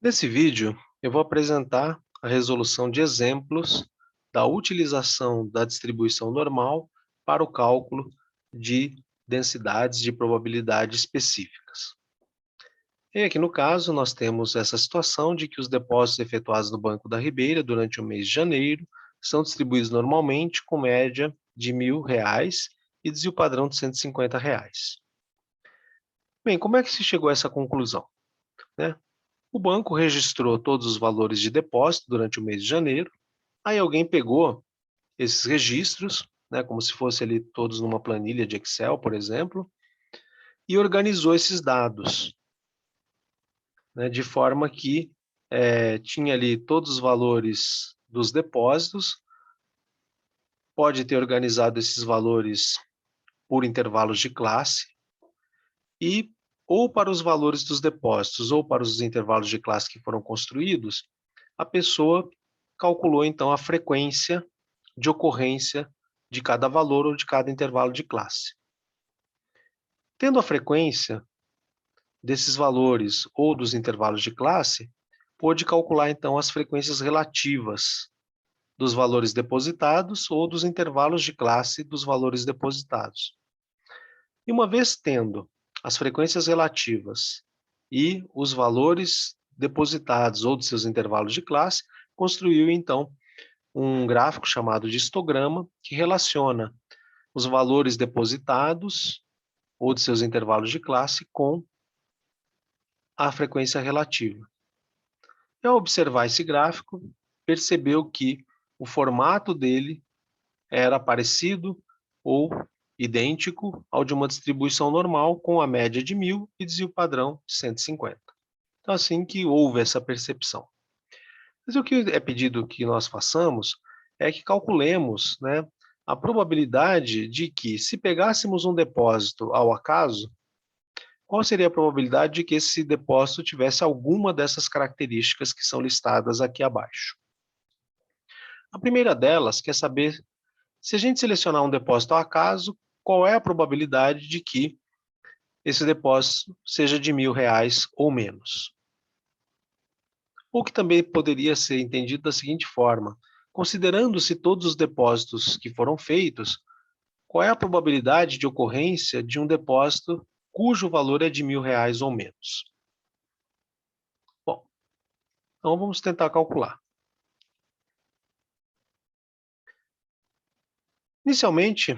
Nesse vídeo, eu vou apresentar a resolução de exemplos da utilização da distribuição normal para o cálculo de densidades de probabilidade específicas. E aqui no caso, nós temos essa situação de que os depósitos efetuados no Banco da Ribeira durante o mês de janeiro são distribuídos normalmente com média de R$ 1.000 e desvio padrão de R$ 150. Bem, como é que se chegou a essa conclusão, né? O banco registrou todos os valores de depósito durante o mês de janeiro. Aí alguém pegou esses registros, né, como se fosse ali todos numa planilha de Excel, por exemplo, e organizou esses dados, né, de forma que tinha ali todos os valores dos depósitos, pode ter organizado esses valores por intervalos de classe e ou para os valores dos depósitos ou para os intervalos de classe que foram construídos, a pessoa calculou então a frequência de ocorrência de cada valor ou de cada intervalo de classe. Tendo a frequência desses valores ou dos intervalos de classe, pôde calcular então as frequências relativas dos valores depositados ou dos intervalos de classe dos valores depositados. E uma vez tendo as frequências relativas e os valores depositados ou de seus intervalos de classe, construiu então um gráfico chamado de histograma que relaciona os valores depositados ou de seus intervalos de classe com a frequência relativa. E ao observar esse gráfico, percebeu que o formato dele era parecido ou idêntico ao de uma distribuição normal com a média de 1.000 e desvio padrão de 150. Então, assim que houve essa percepção. Mas o que é pedido que nós façamos é que calculemos, né, a probabilidade de que, se pegássemos um depósito ao acaso, qual seria a probabilidade de que esse depósito tivesse alguma dessas características que são listadas aqui abaixo. A primeira delas quer saber, se a gente selecionar um depósito ao acaso, qual é a probabilidade de que esse depósito seja de R$ 1.000 ou menos. O que também poderia ser entendido da seguinte forma: considerando-se todos os depósitos que foram feitos, qual é a probabilidade de ocorrência de um depósito cujo valor é de R$ 1.000 ou menos? Bom, então vamos tentar calcular. Inicialmente,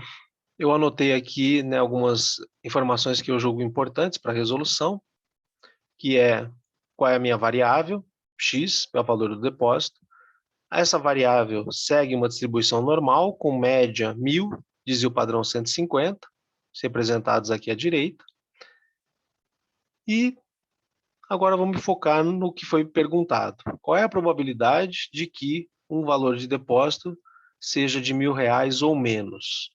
eu anotei aqui, né, algumas informações que eu julgo importantes para a resolução, que é qual é a minha variável, x, é o valor do depósito. Essa variável segue uma distribuição normal, com média 1.000, desvio padrão 150, representados aqui à direita. E agora vamos focar no que foi perguntado. Qual é a probabilidade de que um valor de depósito seja de R$ 1.000 ou menos?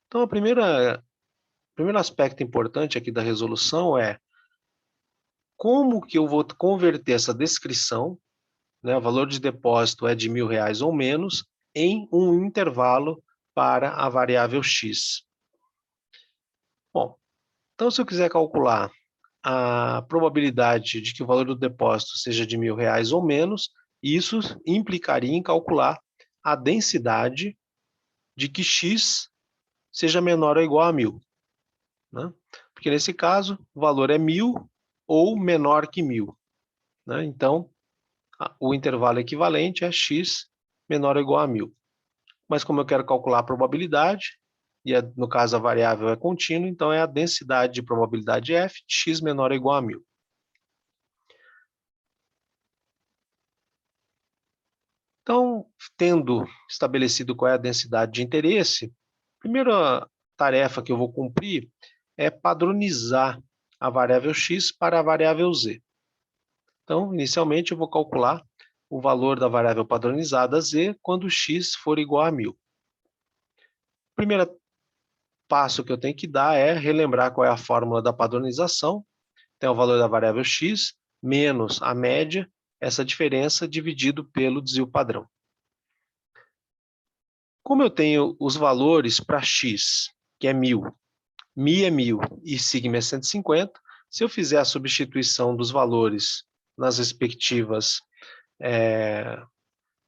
Então, o primeiro aspecto importante aqui da resolução é como que eu vou converter essa descrição, né, o valor de depósito é de R$ 1.000 ou menos, em um intervalo para a variável x. Bom, então se eu quiser calcular a probabilidade de que o valor do depósito seja de R$ 1.000 ou menos, isso implicaria em calcular a densidade de que x seja menor ou igual a 1.000. Né? Porque nesse caso, o valor é 1.000 ou menor que 1.000. Né? Então, o intervalo equivalente é x menor ou igual a 1.000. Mas como eu quero calcular a probabilidade, e no caso a variável é contínua, então é a densidade de probabilidade f de x menor ou igual a 1.000. Então, tendo estabelecido qual é a densidade de interesse, a primeira tarefa que eu vou cumprir é padronizar a variável x para a variável z. Então, inicialmente, eu vou calcular o valor da variável padronizada z quando x for igual a 1.000. O primeiro passo que eu tenho que dar é relembrar qual é a fórmula da padronização. Então, o valor da variável x menos a média, essa diferença dividido pelo desvio padrão. Como eu tenho os valores para x, que é 1.000, mi é 1.000 e sigma é 150, se eu fizer a substituição dos valores nas respectivas,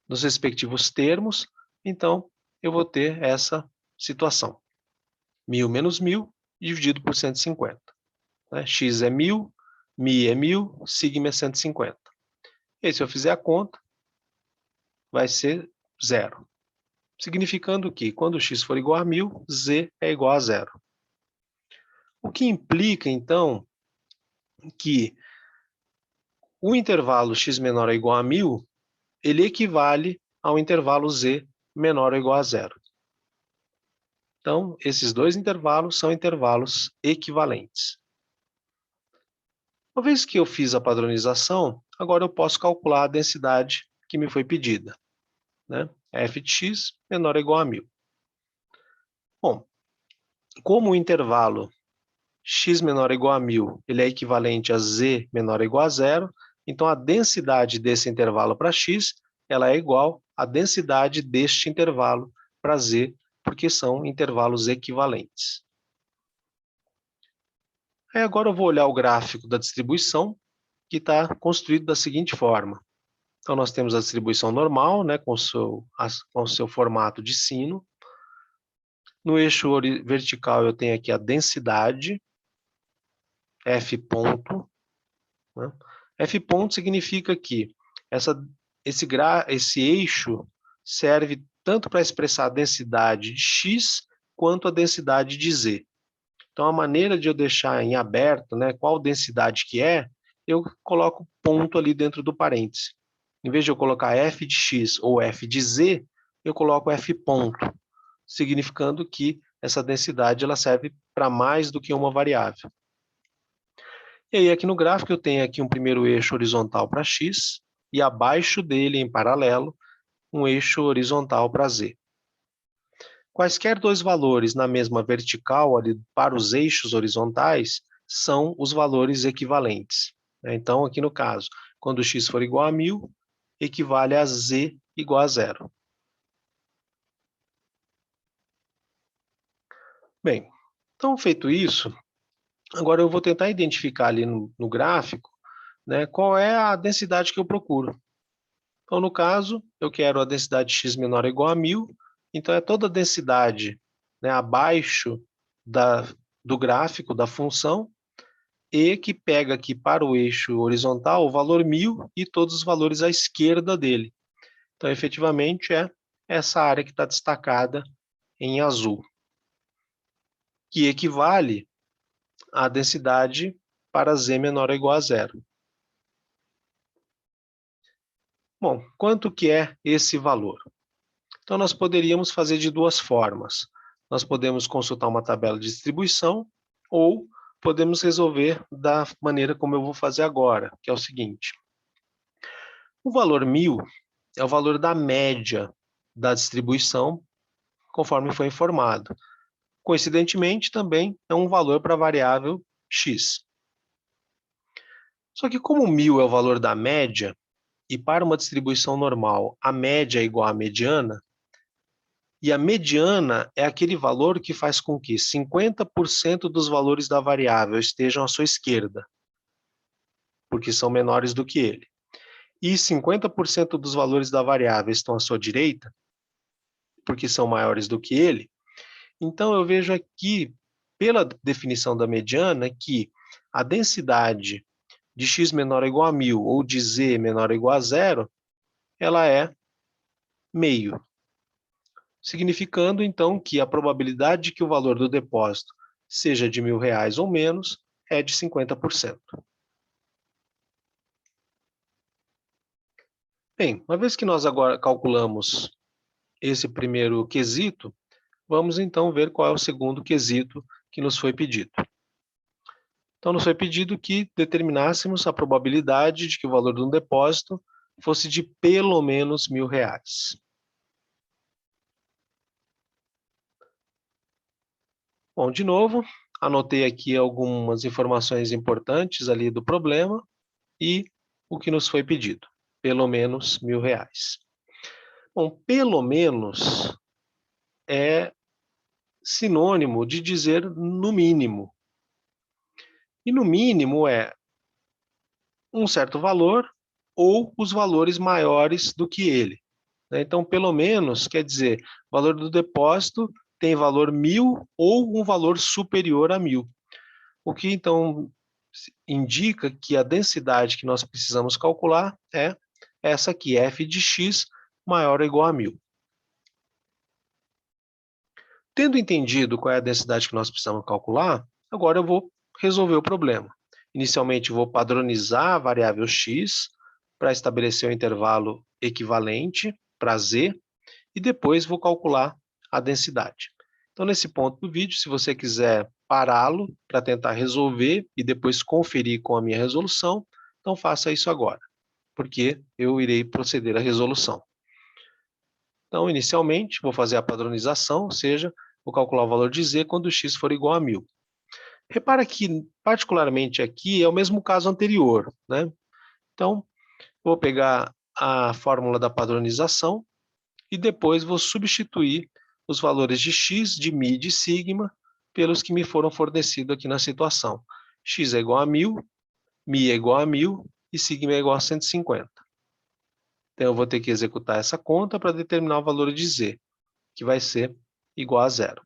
nos respectivos termos, então eu vou ter essa situação. 1.000 menos 1.000 dividido por 150. Né? X é 1.000, Mi é 1.000, sigma é 150. E aí, se eu fizer a conta, vai ser zero. Significando que, quando x for igual a 1.000, z é igual a zero. O que implica, então, que o intervalo x menor ou igual a 1.000, ele equivale ao intervalo z menor ou igual a zero. Então, esses dois intervalos são intervalos equivalentes. Uma vez que eu fiz a padronização, agora eu posso calcular a densidade que me foi pedida. Né? F de x menor ou igual a 1.000. Bom, como o intervalo x menor ou igual a 1.000 ele é equivalente a z menor ou igual a zero, então a densidade desse intervalo para x ela é igual à densidade deste intervalo para z, porque são intervalos equivalentes. Aí agora eu vou olhar o gráfico da distribuição, que está construído da seguinte forma. Então, nós temos a distribuição normal, né, com o seu formato de sino. No eixo vertical, eu tenho aqui a densidade, F ponto. Né? F ponto significa que esse eixo serve tanto para expressar a densidade de x, quanto a densidade de z. Então, a maneira de eu deixar em aberto, né, qual densidade que é, eu coloco ponto ali dentro do parêntese. Em vez de eu colocar f de x ou f de z, eu coloco f ponto, significando que essa densidade ela serve para mais do que uma variável. E aí, aqui no gráfico, eu tenho aqui um primeiro eixo horizontal para x, e abaixo dele, em paralelo, um eixo horizontal para z. Quaisquer dois valores na mesma vertical ali para os eixos horizontais são os valores equivalentes. Então, aqui no caso, quando x for igual a 1.000, equivale a z igual a zero. Bem, então feito isso, agora eu vou tentar identificar ali no gráfico, né, qual é a densidade que eu procuro. Então, no caso, eu quero a densidade x menor ou igual a 1.000, então é toda a densidade, né, abaixo do gráfico da função, e que pega aqui para o eixo horizontal o valor 1.000 e todos os valores à esquerda dele. Então, efetivamente, é essa área que está destacada em azul, que equivale à densidade para z menor ou igual a zero. Bom, quanto que é esse valor? Então, nós poderíamos fazer de duas formas. Nós podemos consultar uma tabela de distribuição ou podemos resolver da maneira como eu vou fazer agora, que é o seguinte. O valor 1.000 é o valor da média da distribuição, conforme foi informado. Coincidentemente, também é um valor para a variável x. Só que como 1.000 é o valor da média, e para uma distribuição normal a média é igual à mediana, e a mediana é aquele valor que faz com que 50% dos valores da variável estejam à sua esquerda, porque são menores do que ele, e 50% dos valores da variável estão à sua direita, porque são maiores do que ele. Então, eu vejo aqui, pela definição da mediana, que a densidade de x menor ou igual a 1.000 ou de z menor ou igual a zero, ela é meio. Significando, então, que a probabilidade de que o valor do depósito seja de R$ 1.000 ou menos é de 50%. Bem, uma vez que nós agora calculamos esse primeiro quesito, vamos então ver qual é o segundo quesito que nos foi pedido. Então, nos foi pedido que determinássemos a probabilidade de que o valor de um depósito fosse de pelo menos R$ 1.000. Bom, de novo, anotei aqui algumas informações importantes ali do problema e o que nos foi pedido, pelo menos R$ 1.000. Bom, pelo menos é sinônimo de dizer no mínimo. E no mínimo é um certo valor ou os valores maiores do que ele, né? Então, pelo menos, quer dizer, o valor do depósito tem valor 1.000 ou um valor superior a 1.000. O que, então, indica que a densidade que nós precisamos calcular é essa aqui, f de x maior ou igual a 1.000. Tendo entendido qual é a densidade que nós precisamos calcular, agora eu vou resolver o problema. Inicialmente, vou padronizar a variável x para estabelecer o intervalo equivalente para z, e depois vou calcular a densidade. Então, nesse ponto do vídeo, se você quiser pará-lo para tentar resolver e depois conferir com a minha resolução, então faça isso agora, porque eu irei proceder à resolução. Então, inicialmente, vou fazer a padronização, ou seja, vou calcular o valor de z quando x for igual a 1.000. Repara que, particularmente aqui, é o mesmo caso anterior, né? Então, vou pegar a fórmula da padronização e depois vou substituir os valores de x, de μ e de sigma pelos que me foram fornecidos aqui na situação. X é igual a 1.000, μ é igual a 1.000 e sigma é igual a 150. Então, eu vou ter que executar essa conta para determinar o valor de z, que vai ser igual a 0.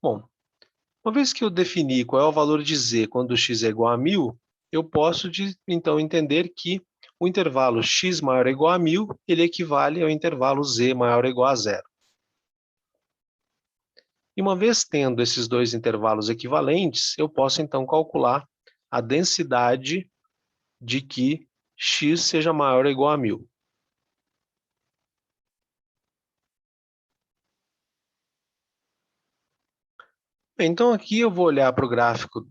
Bom, uma vez que eu defini qual é o valor de z quando x é igual a 1.000, eu posso, então, entender que o intervalo x maior ou igual a 1.000, ele equivale ao intervalo z maior ou igual a 0. E uma vez tendo esses dois intervalos equivalentes, eu posso, então, calcular a densidade de que x seja maior ou igual a 1.000. Então, aqui eu vou olhar para o gráfico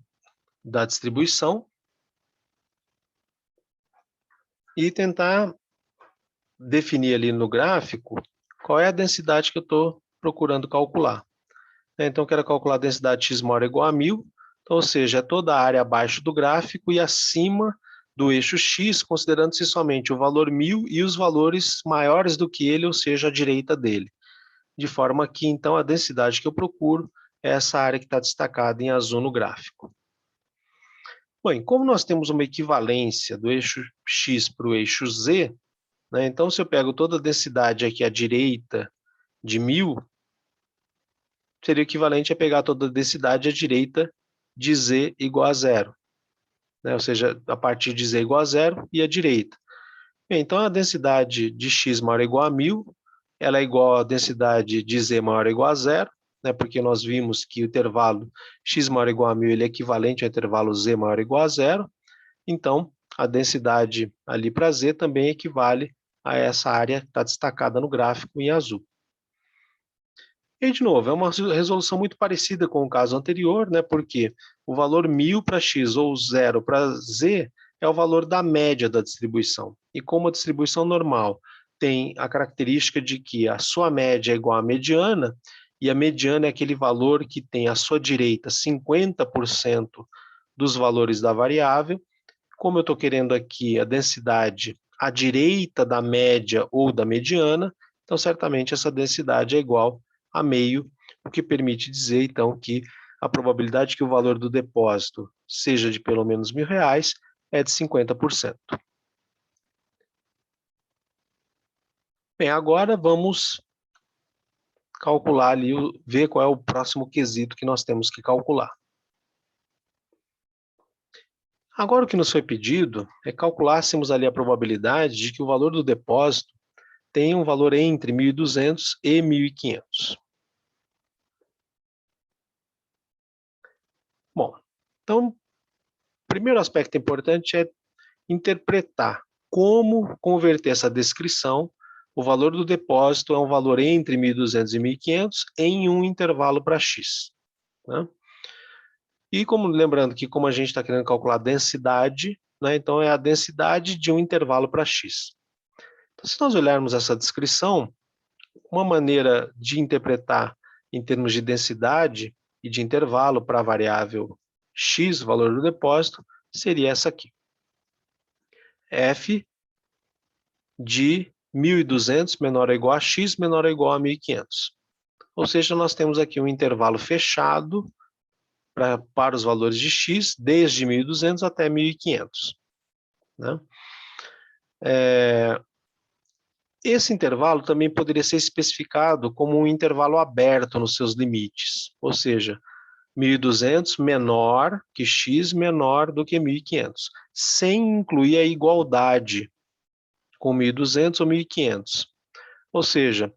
da distribuição e tentar definir ali no gráfico qual é a densidade que eu estou procurando calcular. Então, eu quero calcular a densidade x maior ou igual a 1.000, então, ou seja, é toda a área abaixo do gráfico e acima do eixo x, considerando-se somente o valor 1.000 e os valores maiores do que ele, ou seja, à direita dele. De forma que, então, a densidade que eu procuro é essa área que está destacada em azul no gráfico. Bem, como nós temos uma equivalência do eixo x para o eixo z, né, então, se eu pego toda a densidade aqui à direita de 1.000, seria equivalente a pegar toda a densidade à direita de z igual a 0. Né? Ou seja, a partir de z igual a 0 e à direita. Bem, então, a densidade de x maior ou igual a 1.000, ela é igual à densidade de z maior ou igual a 0, né? Porque nós vimos que o intervalo x maior ou igual a 1.000 ele é equivalente ao intervalo z maior ou igual a 0. Então, a densidade ali para z também equivale a essa área que está destacada no gráfico em azul. E, de novo, é uma resolução muito parecida com o caso anterior, né? Porque o valor 1.000 para x ou 0 para z é o valor da média da distribuição. E como a distribuição normal tem a característica de que a sua média é igual à mediana, e a mediana é aquele valor que tem à sua direita 50% dos valores da variável, como eu estou querendo aqui a densidade à direita da média ou da mediana, então certamente essa densidade é igual a meio, o que permite dizer, então, que a probabilidade que o valor do depósito seja de pelo menos R$ 1.000 é de 50%. Bem, agora vamos calcular ali, ver qual é o próximo quesito que nós temos que calcular. Agora o que nos foi pedido é calculássemos ali a probabilidade de que o valor do depósito tenha um valor entre 1.200 e 1.500. Bom, então, o primeiro aspecto importante é interpretar como converter essa descrição, o valor do depósito é um valor entre 1.200 e 1.500 em um intervalo para x. Né? E lembrando que como a gente está querendo calcular a densidade, né, então é a densidade de um intervalo para x. Então, se nós olharmos essa descrição, uma maneira de interpretar em termos de densidade e de intervalo para a variável x, o valor do depósito, seria essa aqui. F de 1.200 menor ou igual a x menor ou igual a 1.500. Ou seja, nós temos aqui um intervalo fechado para os valores de x, desde 1.200 até 1.500. Né? Esse intervalo também poderia ser especificado como um intervalo aberto nos seus limites, ou seja, 1.200 menor que x menor do que 1.500, sem incluir a igualdade com 1.200 ou 1.500. Ou seja,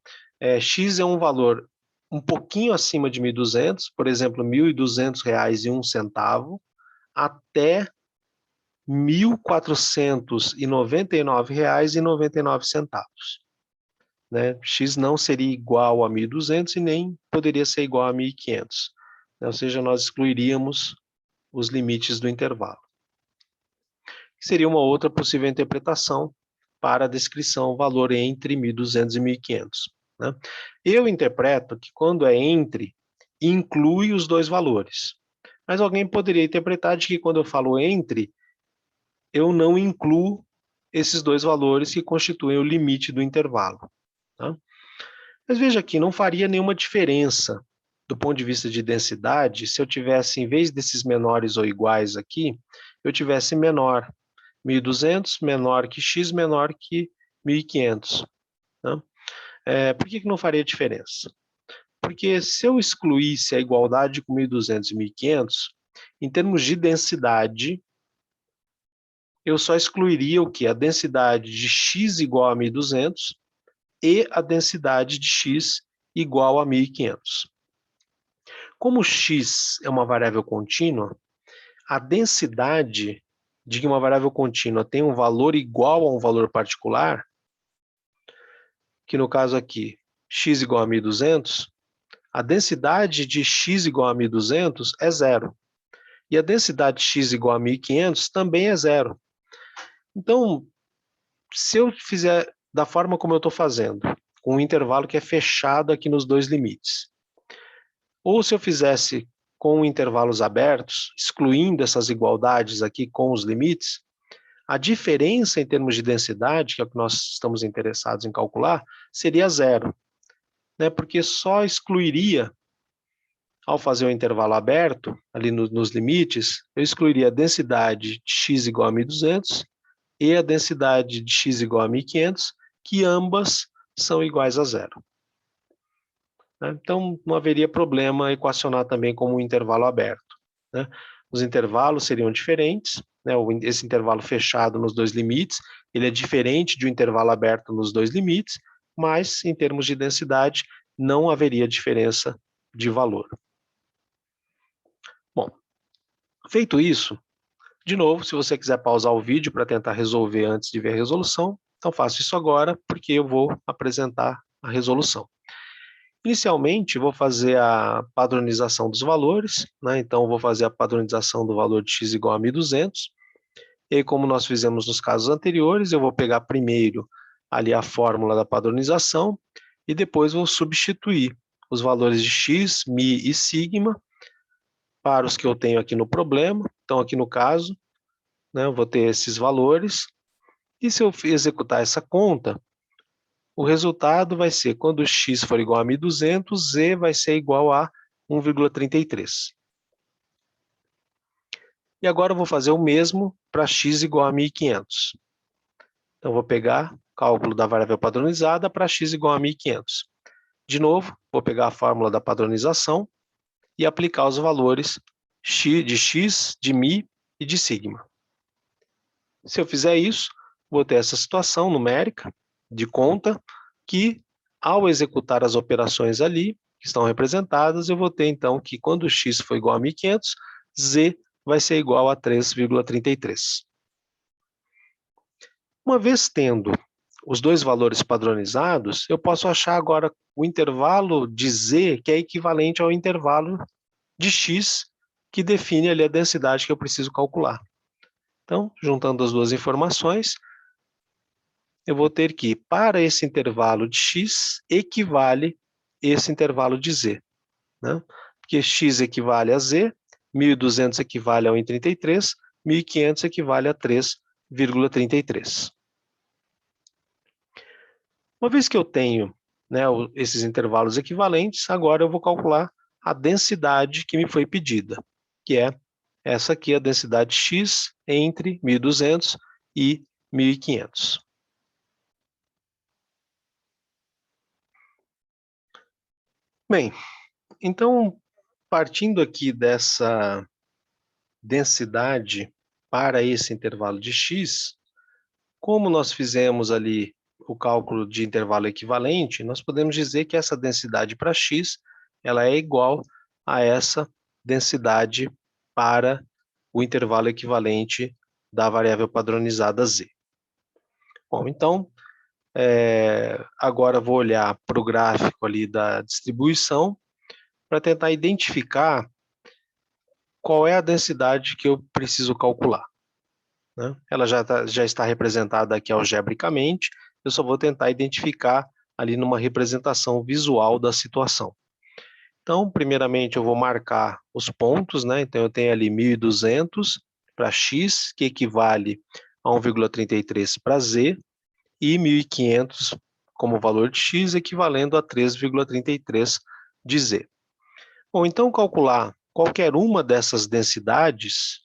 x é um valor um pouquinho acima de 1.200, por exemplo, R$ 1.200,01, até R$ 1.499,99. Né? X não seria igual a 1.200 e nem poderia ser igual a 1.500. Ou seja, nós excluiríamos os limites do intervalo. Seria uma outra possível interpretação para a descrição valor entre 1.200 e 1.500. Né? Eu interpreto que quando é entre, inclui os dois valores. Mas alguém poderia interpretar de que quando eu falo entre, eu não incluo esses dois valores que constituem o limite do intervalo. Tá? Mas veja aqui, não faria nenhuma diferença do ponto de vista de densidade se eu tivesse, em vez desses menores ou iguais aqui, eu tivesse menor. 1.200 menor que x menor que 1.500. Né? Por que não faria diferença? Porque se eu excluísse a igualdade com 1.200 e 1.500, em termos de densidade, eu só excluiria o quê? A densidade de x igual a 1.200 e a densidade de x igual a 1.500. Como x é uma variável contínua, a densidade de que uma variável contínua tem um valor igual a um valor particular, que no caso aqui, x igual a 1.200, a densidade de x igual a 1.200 é zero. E a densidade de x igual a 1.500 também é zero. Então, se eu fizer da forma como eu estou fazendo, com um intervalo que é fechado aqui nos dois limites, ou se eu fizesse com intervalos abertos, excluindo essas igualdades aqui com os limites, a diferença em termos de densidade, que é o que nós estamos interessados em calcular, seria zero, né? Porque só excluiria, ao fazer o intervalo aberto, ali nos limites, eu excluiria a densidade de x igual a 1.200 e a densidade de x igual a 1.500, que ambas são iguais a zero. Então, não haveria problema equacionar também como um intervalo aberto. Né? Os intervalos seriam diferentes, né? Esse intervalo fechado nos dois limites, ele é diferente de um intervalo aberto nos dois limites, mas, em termos de densidade, não haveria diferença de valor. Bom, feito isso, de novo, se você quiser pausar o vídeo para tentar resolver antes de ver a resolução, então faço isso agora, porque eu vou apresentar a resolução. Inicialmente, vou fazer a padronização dos valores, né? Então, vou fazer a padronização do valor de x igual a 1.200. E aí, como nós fizemos nos casos anteriores, eu vou pegar primeiro ali a fórmula da padronização e depois vou substituir os valores de x, mi e sigma para os que eu tenho aqui no problema. Então, aqui no caso, né, eu vou ter esses valores. E se eu executar essa conta, o resultado vai ser, quando x for igual a 1.200, z vai ser igual a 1,33. E agora eu vou fazer o mesmo para x igual a 1.500. Então, eu vou pegar o cálculo da variável padronizada para x igual a 1.500. De novo, vou pegar a fórmula da padronização e aplicar os valores de x, de mi e de sigma. Se eu fizer isso, vou ter essa situação numérica de conta que, ao executar as operações ali, que estão representadas, eu vou ter então que quando x for igual a 1.500, z vai ser igual a 3,33. Uma vez tendo os dois valores padronizados, eu posso achar agora o intervalo de z, que é equivalente ao intervalo de x, que define ali a densidade que eu preciso calcular. Então, juntando as duas informações, eu vou ter que, para esse intervalo de x, equivale esse intervalo de z. Né? Porque x equivale a z, 1.200 equivale a 1,33, 1.500 equivale a 3,33. Uma vez que eu tenho, né, esses intervalos equivalentes, agora eu vou calcular a densidade que me foi pedida. que é essa aqui, a densidade X entre 1.200 e 1.500. Bem, então, partindo aqui dessa densidade para esse intervalo de X, como nós fizemos ali o cálculo de intervalo equivalente, nós podemos dizer que essa densidade para X, ela é igual a essa densidade para o intervalo equivalente da variável padronizada Z. Bom, então, agora vou olhar para o gráfico ali da distribuição para tentar identificar qual é a densidade que eu preciso calcular, né? Ela já está representada aqui algebricamente, eu só vou tentar identificar ali numa representação visual da situação. Então, primeiramente, eu vou marcar os pontos, né? Então, eu tenho ali 1.200 para X, que equivale a 1,33 para Z, e 1.500 como valor de X, equivalendo a 3,33 de Z. Bom, então, calcular qualquer uma dessas densidades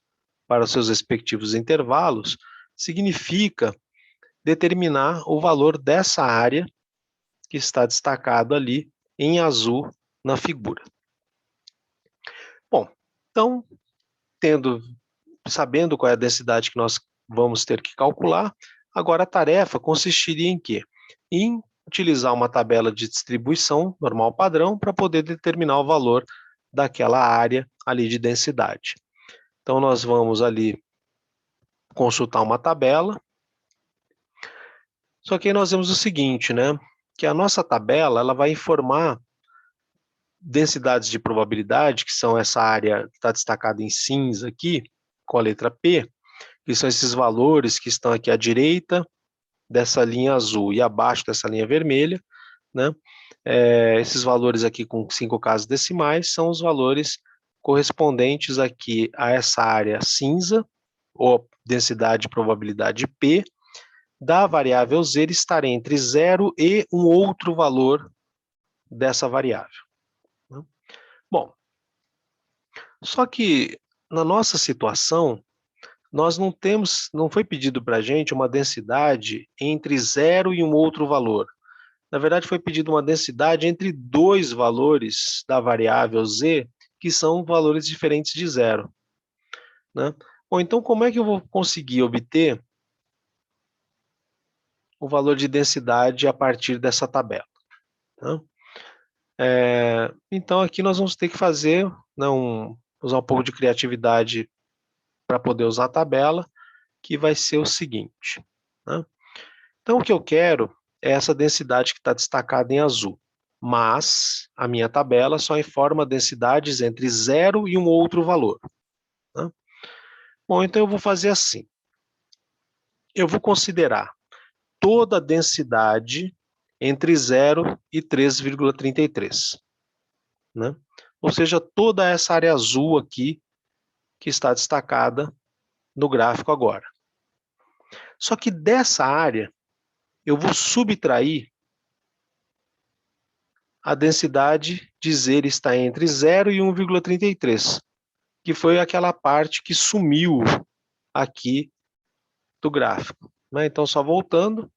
para os seus respectivos intervalos significa determinar o valor dessa área que está destacado ali em azul na figura. Bom, então, sabendo qual é a densidade que nós vamos ter que calcular, agora a tarefa consistiria em quê? Em utilizar uma tabela de distribuição normal padrão para poder determinar o valor daquela área ali de densidade. Então, nós vamos ali consultar uma tabela. Só que aí nós vemos o seguinte, né? Que a nossa tabela ela vai informar densidades de probabilidade, que são essa área que está destacada em cinza aqui, com a letra P, que são esses valores que estão aqui à direita dessa linha azul e abaixo dessa linha vermelha, né? Esses valores aqui com 5 casas decimais são os valores correspondentes aqui a essa área cinza, ou densidade de probabilidade P, da variável Z estar entre 0 e um outro valor dessa variável. Bom, só que na nossa situação, nós não foi pedido para a gente uma densidade entre 0 e um outro valor. Na verdade, foi pedido uma densidade entre dois valores da variável Z, que são valores diferentes de 0. Né? Bom, então como é que eu vou conseguir obter o valor de densidade a partir dessa tabela? Né? Então, aqui nós vamos ter que fazer, né, usar um pouco de criatividade para poder usar a tabela, que vai ser o seguinte. Né? Então, o que eu quero é essa densidade que está destacada em azul, mas a minha tabela só informa densidades entre 0 e um outro valor. Né? Bom, então eu vou fazer assim. Eu vou considerar toda a densidade entre 0 e 3,33. Né? Ou seja, toda essa área azul aqui que está destacada no gráfico agora. Só que dessa área, eu vou subtrair a densidade de Z está entre 0 e 1,33, que foi aquela parte que sumiu aqui do gráfico. Né? Então, só voltando,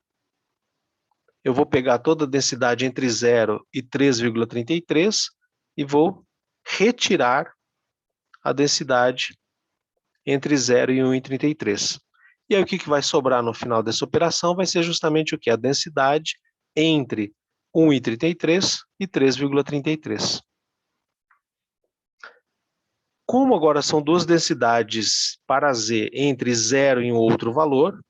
eu vou pegar toda a densidade entre 0 e 3,33 e vou retirar a densidade entre 0 e 1,33. E aí o que vai sobrar no final dessa operação vai ser justamente o que? A densidade entre 1,33 e 3,33. Como agora são duas densidades para Z entre 0 e um outro valor,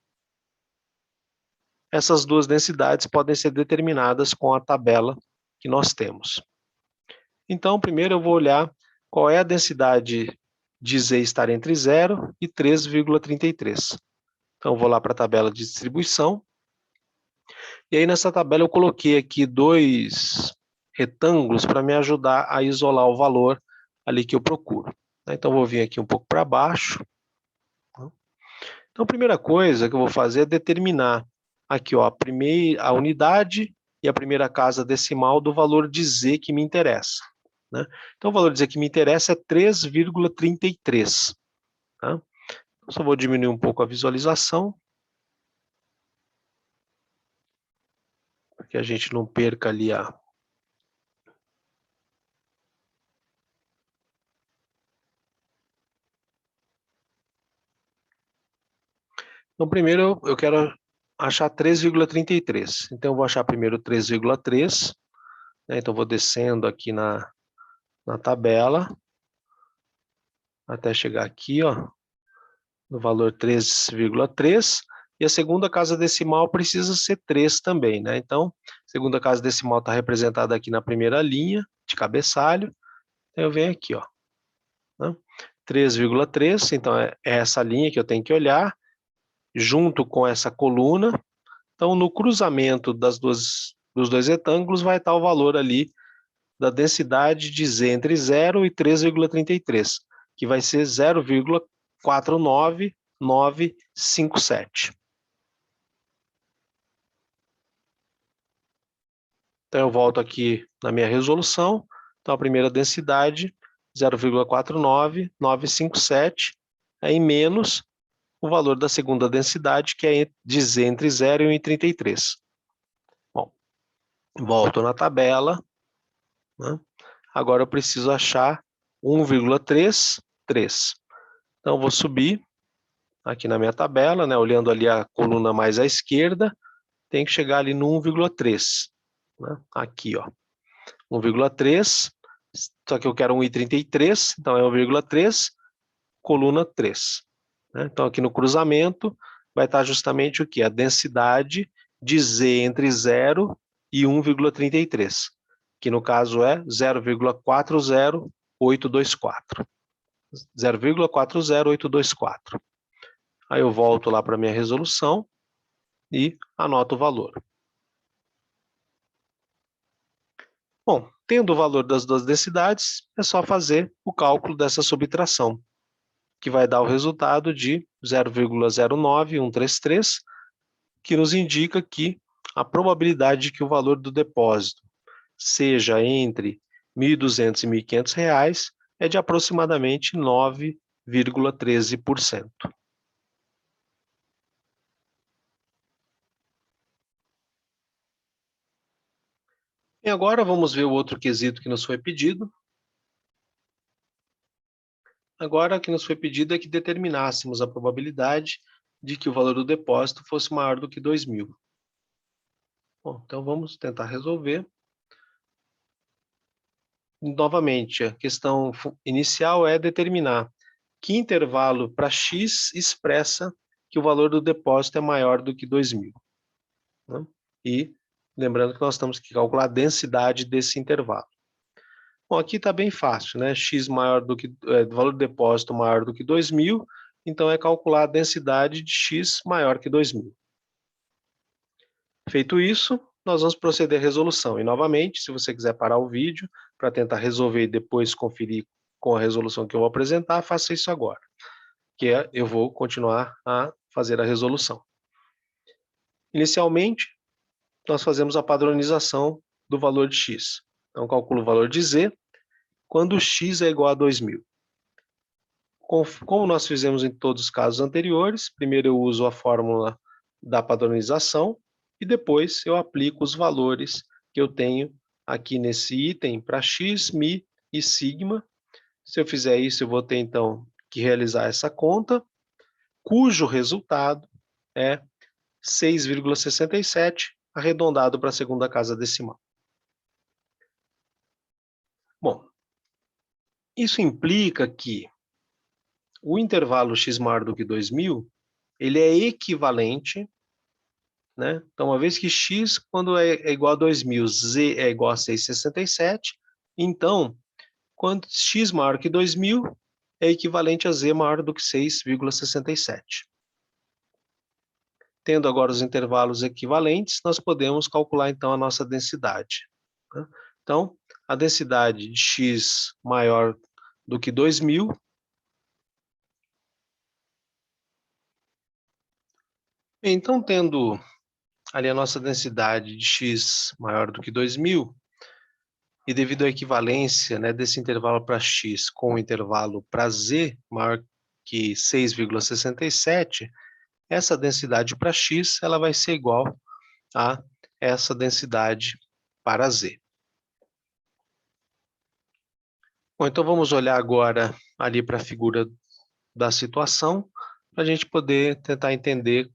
essas duas densidades podem ser determinadas com a tabela que nós temos. Então, primeiro eu vou olhar qual é a densidade de Z estar entre 0 e 3,33. Então, eu vou lá para a tabela de distribuição. E aí, nessa tabela, eu coloquei aqui dois retângulos para me ajudar a isolar o valor ali que eu procuro. Então, vou vir aqui um pouco para baixo. Então, a primeira coisa que eu vou fazer é determinar aqui ó, a unidade e a primeira casa decimal do valor de Z que me interessa. né? Então, o valor dizer que me interessa é 3,33. Tá? Eu só vou diminuir um pouco a visualização, para que a gente não perca ali a... Então, primeiro eu quero achar 3,33. Então, eu vou achar primeiro 3,3, né? Então, vou descendo aqui na tabela, até chegar aqui, ó, no valor 3,3, e a segunda casa decimal precisa ser 3 também, né? Então, a segunda casa decimal está representada aqui na primeira linha de cabeçalho, então eu venho aqui, ó, né? 3,3, então é essa linha que eu tenho que olhar, junto com essa coluna. Então, no cruzamento dos dois retângulos vai estar o valor ali da densidade de Z entre 0 e 3,33, que vai ser 0,49957. Então, eu volto aqui na minha resolução. Então, a primeira densidade, 0,49957, é em menos o valor da segunda densidade, que é de Z entre 0 e 1,33. Bom, volto na tabela, né? Agora eu preciso achar 1,33. Então, eu vou subir aqui na minha tabela, né? Olhando ali a coluna mais à esquerda, tem que chegar ali no 1,3. Né? Aqui, ó, 1,3. Só que eu quero 1,33, então é 1,3, coluna 3. Né? Então, aqui no cruzamento, vai estar justamente o que? A densidade de Z entre 0 e 1,33, que no caso é 0,40824. 0,40824. Aí eu volto lá para a minha resolução e anoto o valor. Bom, tendo o valor das duas densidades, é só fazer o cálculo dessa subtração, que vai dar o resultado de 0,09133, que nos indica que a probabilidade de que o valor do depósito seja entre R$ 1.200 e R$ 1.500 é de aproximadamente 9,13%. E agora vamos ver o outro quesito que nos foi pedido. Agora, o que nos foi pedido é que determinássemos a probabilidade de que o valor do depósito fosse maior do que 2.000. Bom, então vamos tentar resolver. Novamente, a questão inicial é determinar que intervalo para x expressa que o valor do depósito é maior do que 2.000. Né? E lembrando que nós temos que calcular a densidade desse intervalo. Bom, aqui está bem fácil, né? X maior do que, valor do depósito maior do que 2.000, então é calcular a densidade de X maior que 2.000. Feito isso, nós vamos proceder à resolução. E, novamente, se você quiser parar o vídeo para tentar resolver e depois conferir com a resolução que eu vou apresentar, faça isso agora, que eu vou continuar a fazer a resolução. Inicialmente, nós fazemos a padronização do valor de X. Então, calculo o valor de Z quando X é igual a 2.000. Como nós fizemos em todos os casos anteriores, primeiro eu uso a fórmula da padronização e depois eu aplico os valores que eu tenho aqui nesse item para x, mi e sigma. Se eu fizer isso, eu vou ter então que realizar essa conta, cujo resultado é 6,67, arredondado para a segunda casa decimal. Bom, isso implica que o intervalo x maior do que 2.000, ele é equivalente, né? Então, uma vez que x, quando é igual a 2.000, z é igual a 6,67, então, quando x maior que 2.000, é equivalente a z maior do que 6,67. Tendo agora os intervalos equivalentes, nós podemos calcular, então, a nossa densidade. Né? Então, a densidade de x maior do que 2.000, então, tendo ali a nossa densidade de x maior do que 2.000, e devido à equivalência, né, desse intervalo para x com o intervalo para z maior que 6,67, essa densidade para x ela vai ser igual a essa densidade para z. Bom, então vamos olhar agora ali para a figura da situação, para a gente poder tentar entender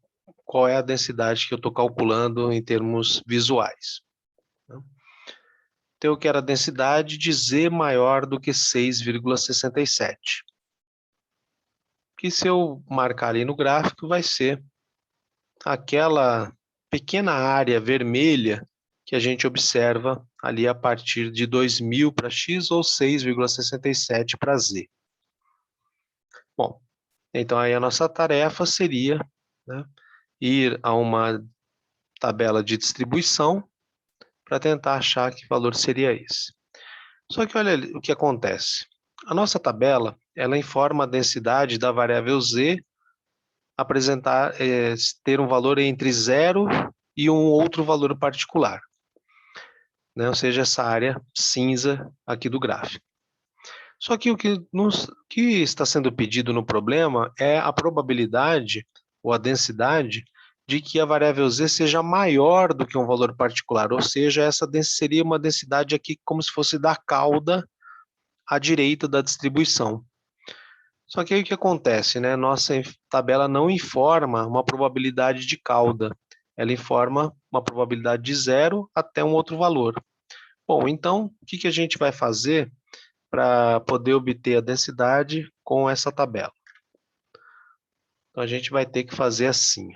qual é a densidade que eu estou calculando em termos visuais. Então eu quero a densidade de z maior do que 6,67. Que se eu marcar ali no gráfico, vai ser aquela pequena área vermelha que a gente observa ali a partir de 2000 para x ou 6,67 para z. Bom, então aí a nossa tarefa seria, né, ir a uma tabela de distribuição para tentar achar que valor seria esse. Só que olha o que acontece. A nossa tabela, ela informa a densidade da variável z ter um valor entre 0 e um outro valor particular, né? Ou seja, essa área cinza aqui do gráfico. Só que o que está sendo pedido no problema é a probabilidade ou a densidade de que a variável z seja maior do que um valor particular, ou seja, essa seria uma densidade aqui como se fosse da cauda à direita da distribuição. Só que aí o que acontece, né? Nossa tabela não informa uma probabilidade de cauda, ela informa uma probabilidade de 0 até um outro valor. Bom, então, o que a gente vai fazer para poder obter a densidade com essa tabela? Então, a gente vai ter que fazer assim.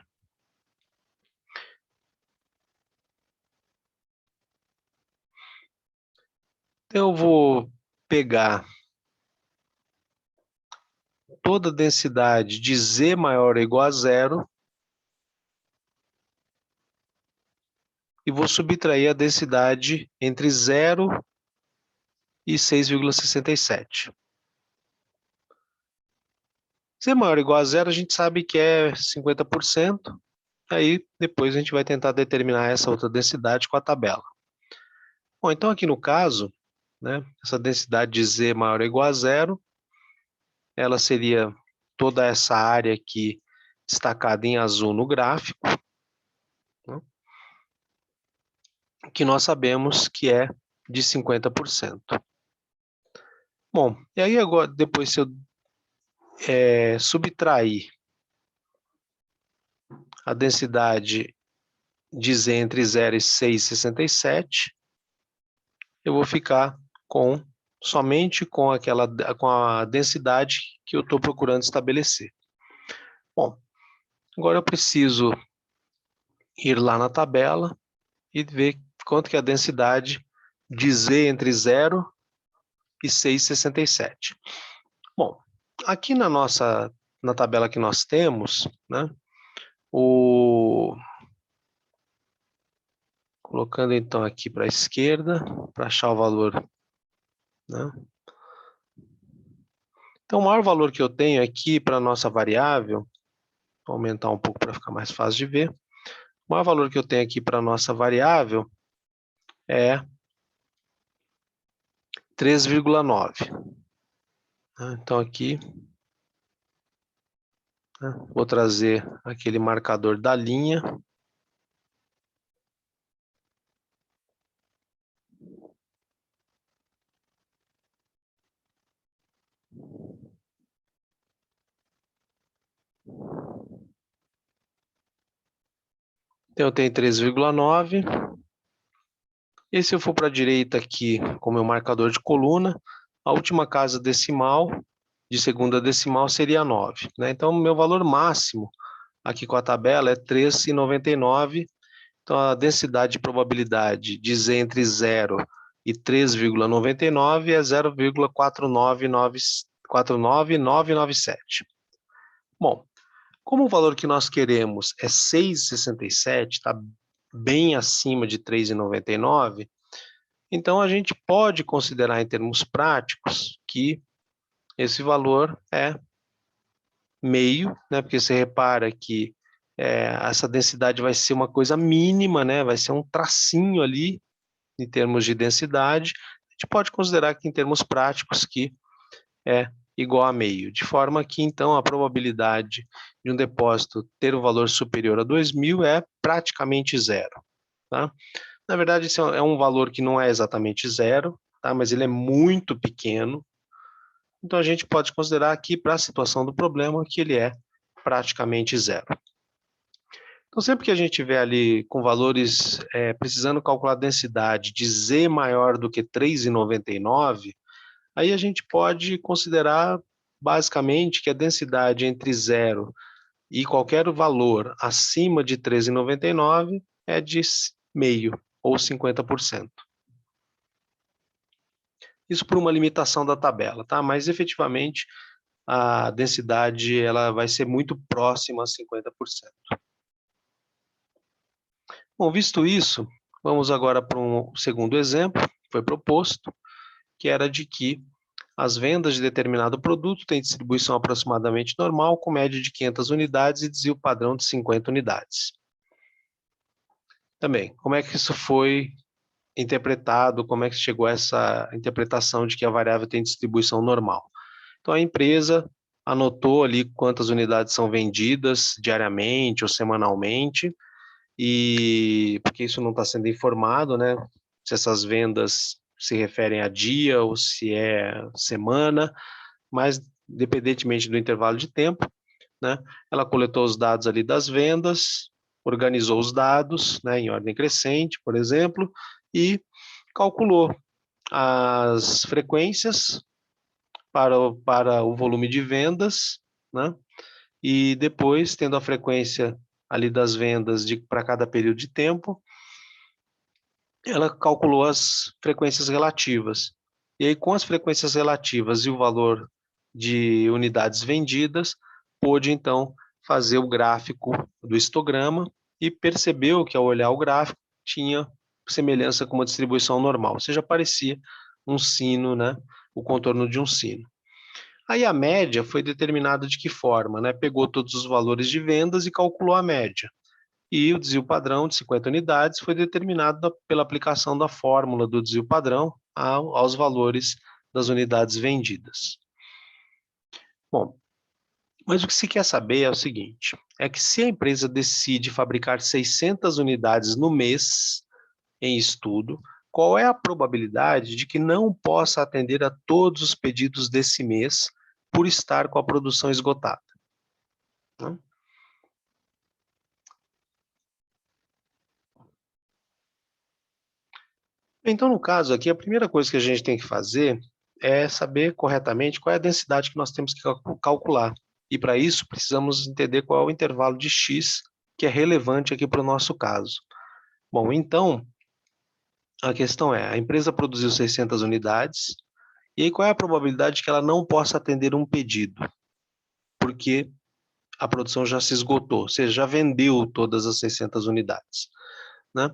Então, eu vou pegar toda a densidade de z maior ou igual a 0 e vou subtrair a densidade entre 0 e 6,67. Z maior ou igual a 0, a gente sabe que é 50%. Aí, depois a gente vai tentar determinar essa outra densidade com a tabela. Bom, então aqui no caso, né, essa densidade de Z maior ou igual a 0, ela seria toda essa área aqui destacada em azul no gráfico, né, que nós sabemos que é de 50%. Bom, e aí agora, depois se eu subtrair a densidade de Z entre 0 e 6,67, eu vou ficar somente com a densidade que eu estou procurando estabelecer. Bom, agora eu preciso ir lá na tabela e ver quanto que é a densidade de Z entre 0 e 6,67. Bom, aqui na tabela que nós temos, né, colocando então aqui para a esquerda, para achar o valor, né? Então, o maior valor que eu tenho aqui para a nossa variável, vou aumentar um pouco para ficar mais fácil de ver, o maior valor que eu tenho aqui para a nossa variável é 3,9. Então, aqui, né, vou trazer aquele marcador da linha. Então, eu tenho 3,9. E se eu for para a direita aqui, com o meu marcador de coluna, a última casa decimal, de segunda decimal, seria 9. Né? Então, o meu valor máximo aqui com a tabela é 3,99. Então, a densidade de probabilidade de Z entre 0 e 3,99 é 0,49997. Bom, como o valor que nós queremos é 6,67, está bem acima de 3,99, então a gente pode considerar em termos práticos que esse valor é meio, né? Porque você repara que essa densidade vai ser uma coisa mínima, né? Vai ser um tracinho ali em termos de densidade. gente pode considerar que em termos práticos que é igual a meio, de forma que então a probabilidade de um depósito ter um valor superior a 2.000 é praticamente zero, tá? Na verdade, esse é um valor que não é exatamente zero, tá? Mas ele é muito pequeno, então a gente pode considerar aqui para a situação do problema que ele é praticamente zero. Então, sempre que a gente tiver ali com valores precisando calcular a densidade de Z maior do que 3,99, aí a gente pode considerar basicamente que a densidade entre zero e qualquer valor acima de 13,99 é de meio ou 50%. Isso por uma limitação da tabela, tá? Mas efetivamente a densidade ela vai ser muito próxima a 50%. Bom, visto isso, vamos agora para um segundo exemplo que foi proposto, que era de que as vendas de determinado produto têm distribuição aproximadamente normal, com média de 500 unidades e desvio padrão de 50 unidades. Também, como é que isso foi interpretado, como é que chegou a essa interpretação de que a variável tem distribuição normal? Então, a empresa anotou ali quantas unidades são vendidas diariamente ou semanalmente, e porque isso não está sendo informado, né? Se essas vendas se referem a dia ou se é semana, mas independentemente do intervalo de tempo, né? Ela coletou os dados ali das vendas, organizou os dados, né, em ordem crescente, por exemplo, e calculou as frequências para o volume de vendas, né? E depois, tendo a frequência ali das vendas para cada período de tempo, ela calculou as frequências relativas. E aí, com as frequências relativas e o valor de unidades vendidas, pôde então fazer o gráfico do histograma e percebeu que ao olhar o gráfico tinha semelhança com uma distribuição normal, ou seja, parecia um sino, né? O contorno de um sino. Aí a média foi determinada de que forma, né? Pegou todos os valores de vendas e calculou a média. E o desvio padrão de 50 unidades foi determinado pela aplicação da fórmula do desvio padrão aos valores das unidades vendidas. Bom, mas o que se quer saber é o seguinte, é que se a empresa decide fabricar 600 unidades no mês em estudo, qual é a probabilidade de que não possa atender a todos os pedidos desse mês por estar com a produção esgotada? Então, no caso aqui, a primeira coisa que a gente tem que fazer é saber corretamente qual é a densidade que nós temos que calcular. E para isso, precisamos entender qual é o intervalo de x que é relevante aqui para o nosso caso. Bom, então, a questão é, a empresa produziu 600 unidades, e aí qual é a probabilidade que ela não possa atender um pedido? Porque a produção já se esgotou, ou seja, já vendeu todas as 600 unidades, né?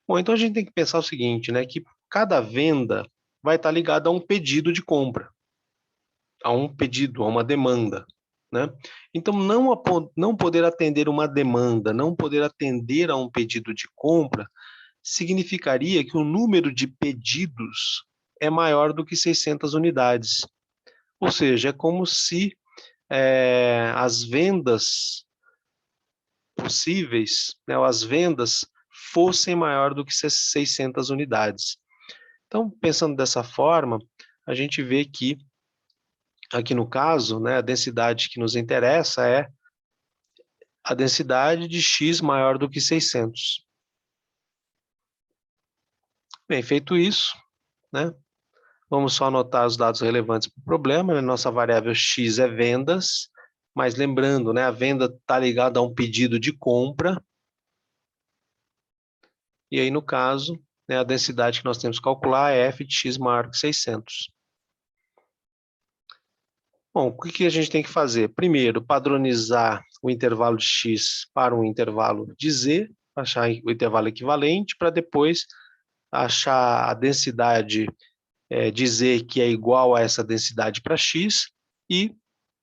Bom, então a gente tem que pensar o seguinte, né, que cada venda vai estar ligada a um pedido de compra, a um pedido, a uma demanda, né? Então, não poder atender uma demanda, não poder atender a um pedido de compra, significaria que o número de pedidos é maior do que 600 unidades. Ou seja, é como se as vendas possíveis, né, ou as vendas fossem maior do que 600 unidades. Então, pensando dessa forma, a gente vê que, aqui no caso, né, a densidade que nos interessa é a densidade de x maior do que 600. Bem, feito isso, né, vamos só anotar os dados relevantes para o problema, né, nossa variável x é vendas, mas lembrando, né, a venda está ligada a um pedido de compra, e aí, no caso, né, a densidade que nós temos que calcular é f de x maior que 600. Bom, o que a gente tem que fazer? Primeiro, padronizar o intervalo de x para um intervalo de z, achar o intervalo equivalente, para depois achar a densidade de z que é igual a essa densidade para x e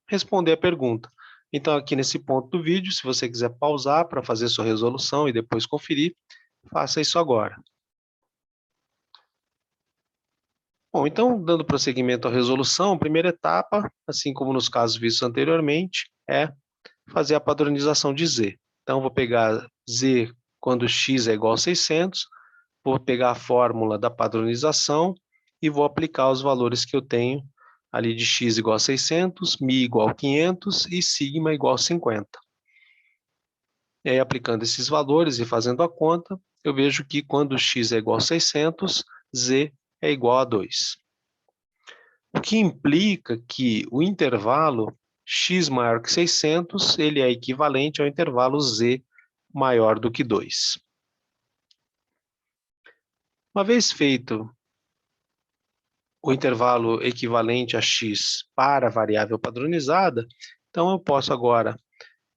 responder a pergunta. Então, aqui nesse ponto do vídeo, se você quiser pausar para fazer sua resolução e depois conferir, faça isso agora. Bom, então, dando prosseguimento à resolução, a primeira etapa, assim como nos casos vistos anteriormente, é fazer a padronização de Z. Então, vou pegar Z quando x é igual a 600, vou pegar a fórmula da padronização e vou aplicar os valores que eu tenho ali de x igual a 600, mi igual a 500 e sigma igual a 50. E aí, aplicando esses valores e fazendo a conta, eu vejo que quando x é igual a 600, z é igual a 2. O que implica que o intervalo x maior que 600, ele é equivalente ao intervalo z maior do que 2. Uma vez feito o intervalo equivalente a x para a variável padronizada, então eu posso agora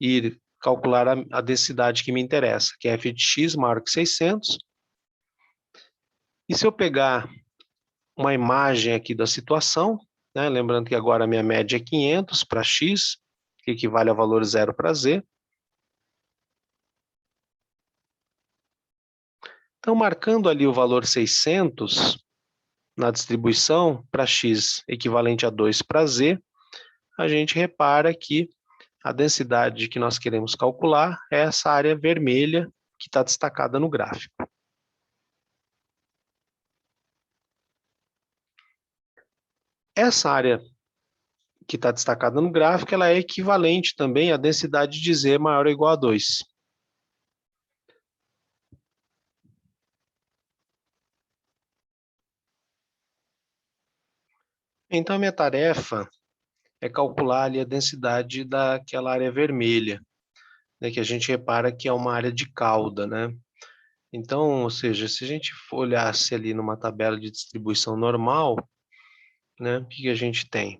ir calcular a densidade que me interessa, que é f de x maior que 600. E se eu pegar uma imagem aqui da situação, né, lembrando que agora a minha média é 500 para x, que equivale ao valor 0 para z. Então, marcando ali o valor 600 na distribuição para x equivalente a 2 para z, a gente repara que a densidade que nós queremos calcular é essa área vermelha que está destacada no gráfico. Essa área que está destacada no gráfico, ela é equivalente também à densidade de Z maior ou igual a 2. Então, a minha tarefa é calcular ali a densidade daquela área vermelha, né, que a gente repara que é uma área de cauda, né? Então, ou seja, se a gente olhasse ali numa tabela de distribuição normal, né, o que a gente tem?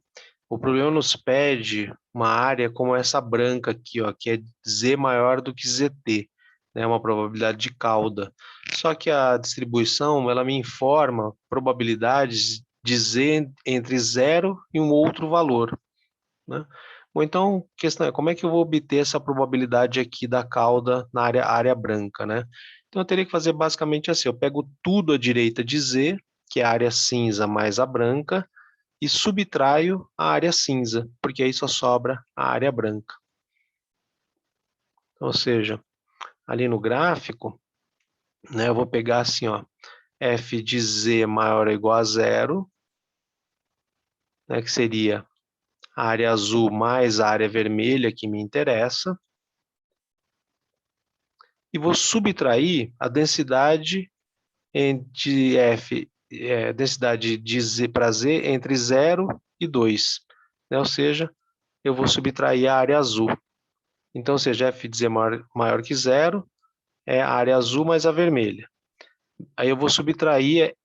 O problema nos pede uma área como essa branca aqui, ó, que é Z maior do que ZT, né, uma probabilidade de cauda. Só que a distribuição, ela me informa probabilidades de Z entre 0 e um outro valor, né? Ou então, a questão é, como é que eu vou obter essa probabilidade aqui da cauda na área branca, né? Então, eu teria que fazer basicamente assim, eu pego tudo à direita de Z, que é a área cinza mais a branca, e subtraio a área cinza, porque aí só sobra a área branca. Ou seja, ali no gráfico, né, eu vou pegar assim, ó, f de z maior ou igual a 0, né, que seria a área azul mais a área vermelha que me interessa, e vou subtrair a densidade de f, densidade de z para z entre 0 e 2, né, ou seja, eu vou subtrair a área azul. Então, ou seja, f de z maior que 0 é a área azul mais a vermelha. Aí eu vou subtrair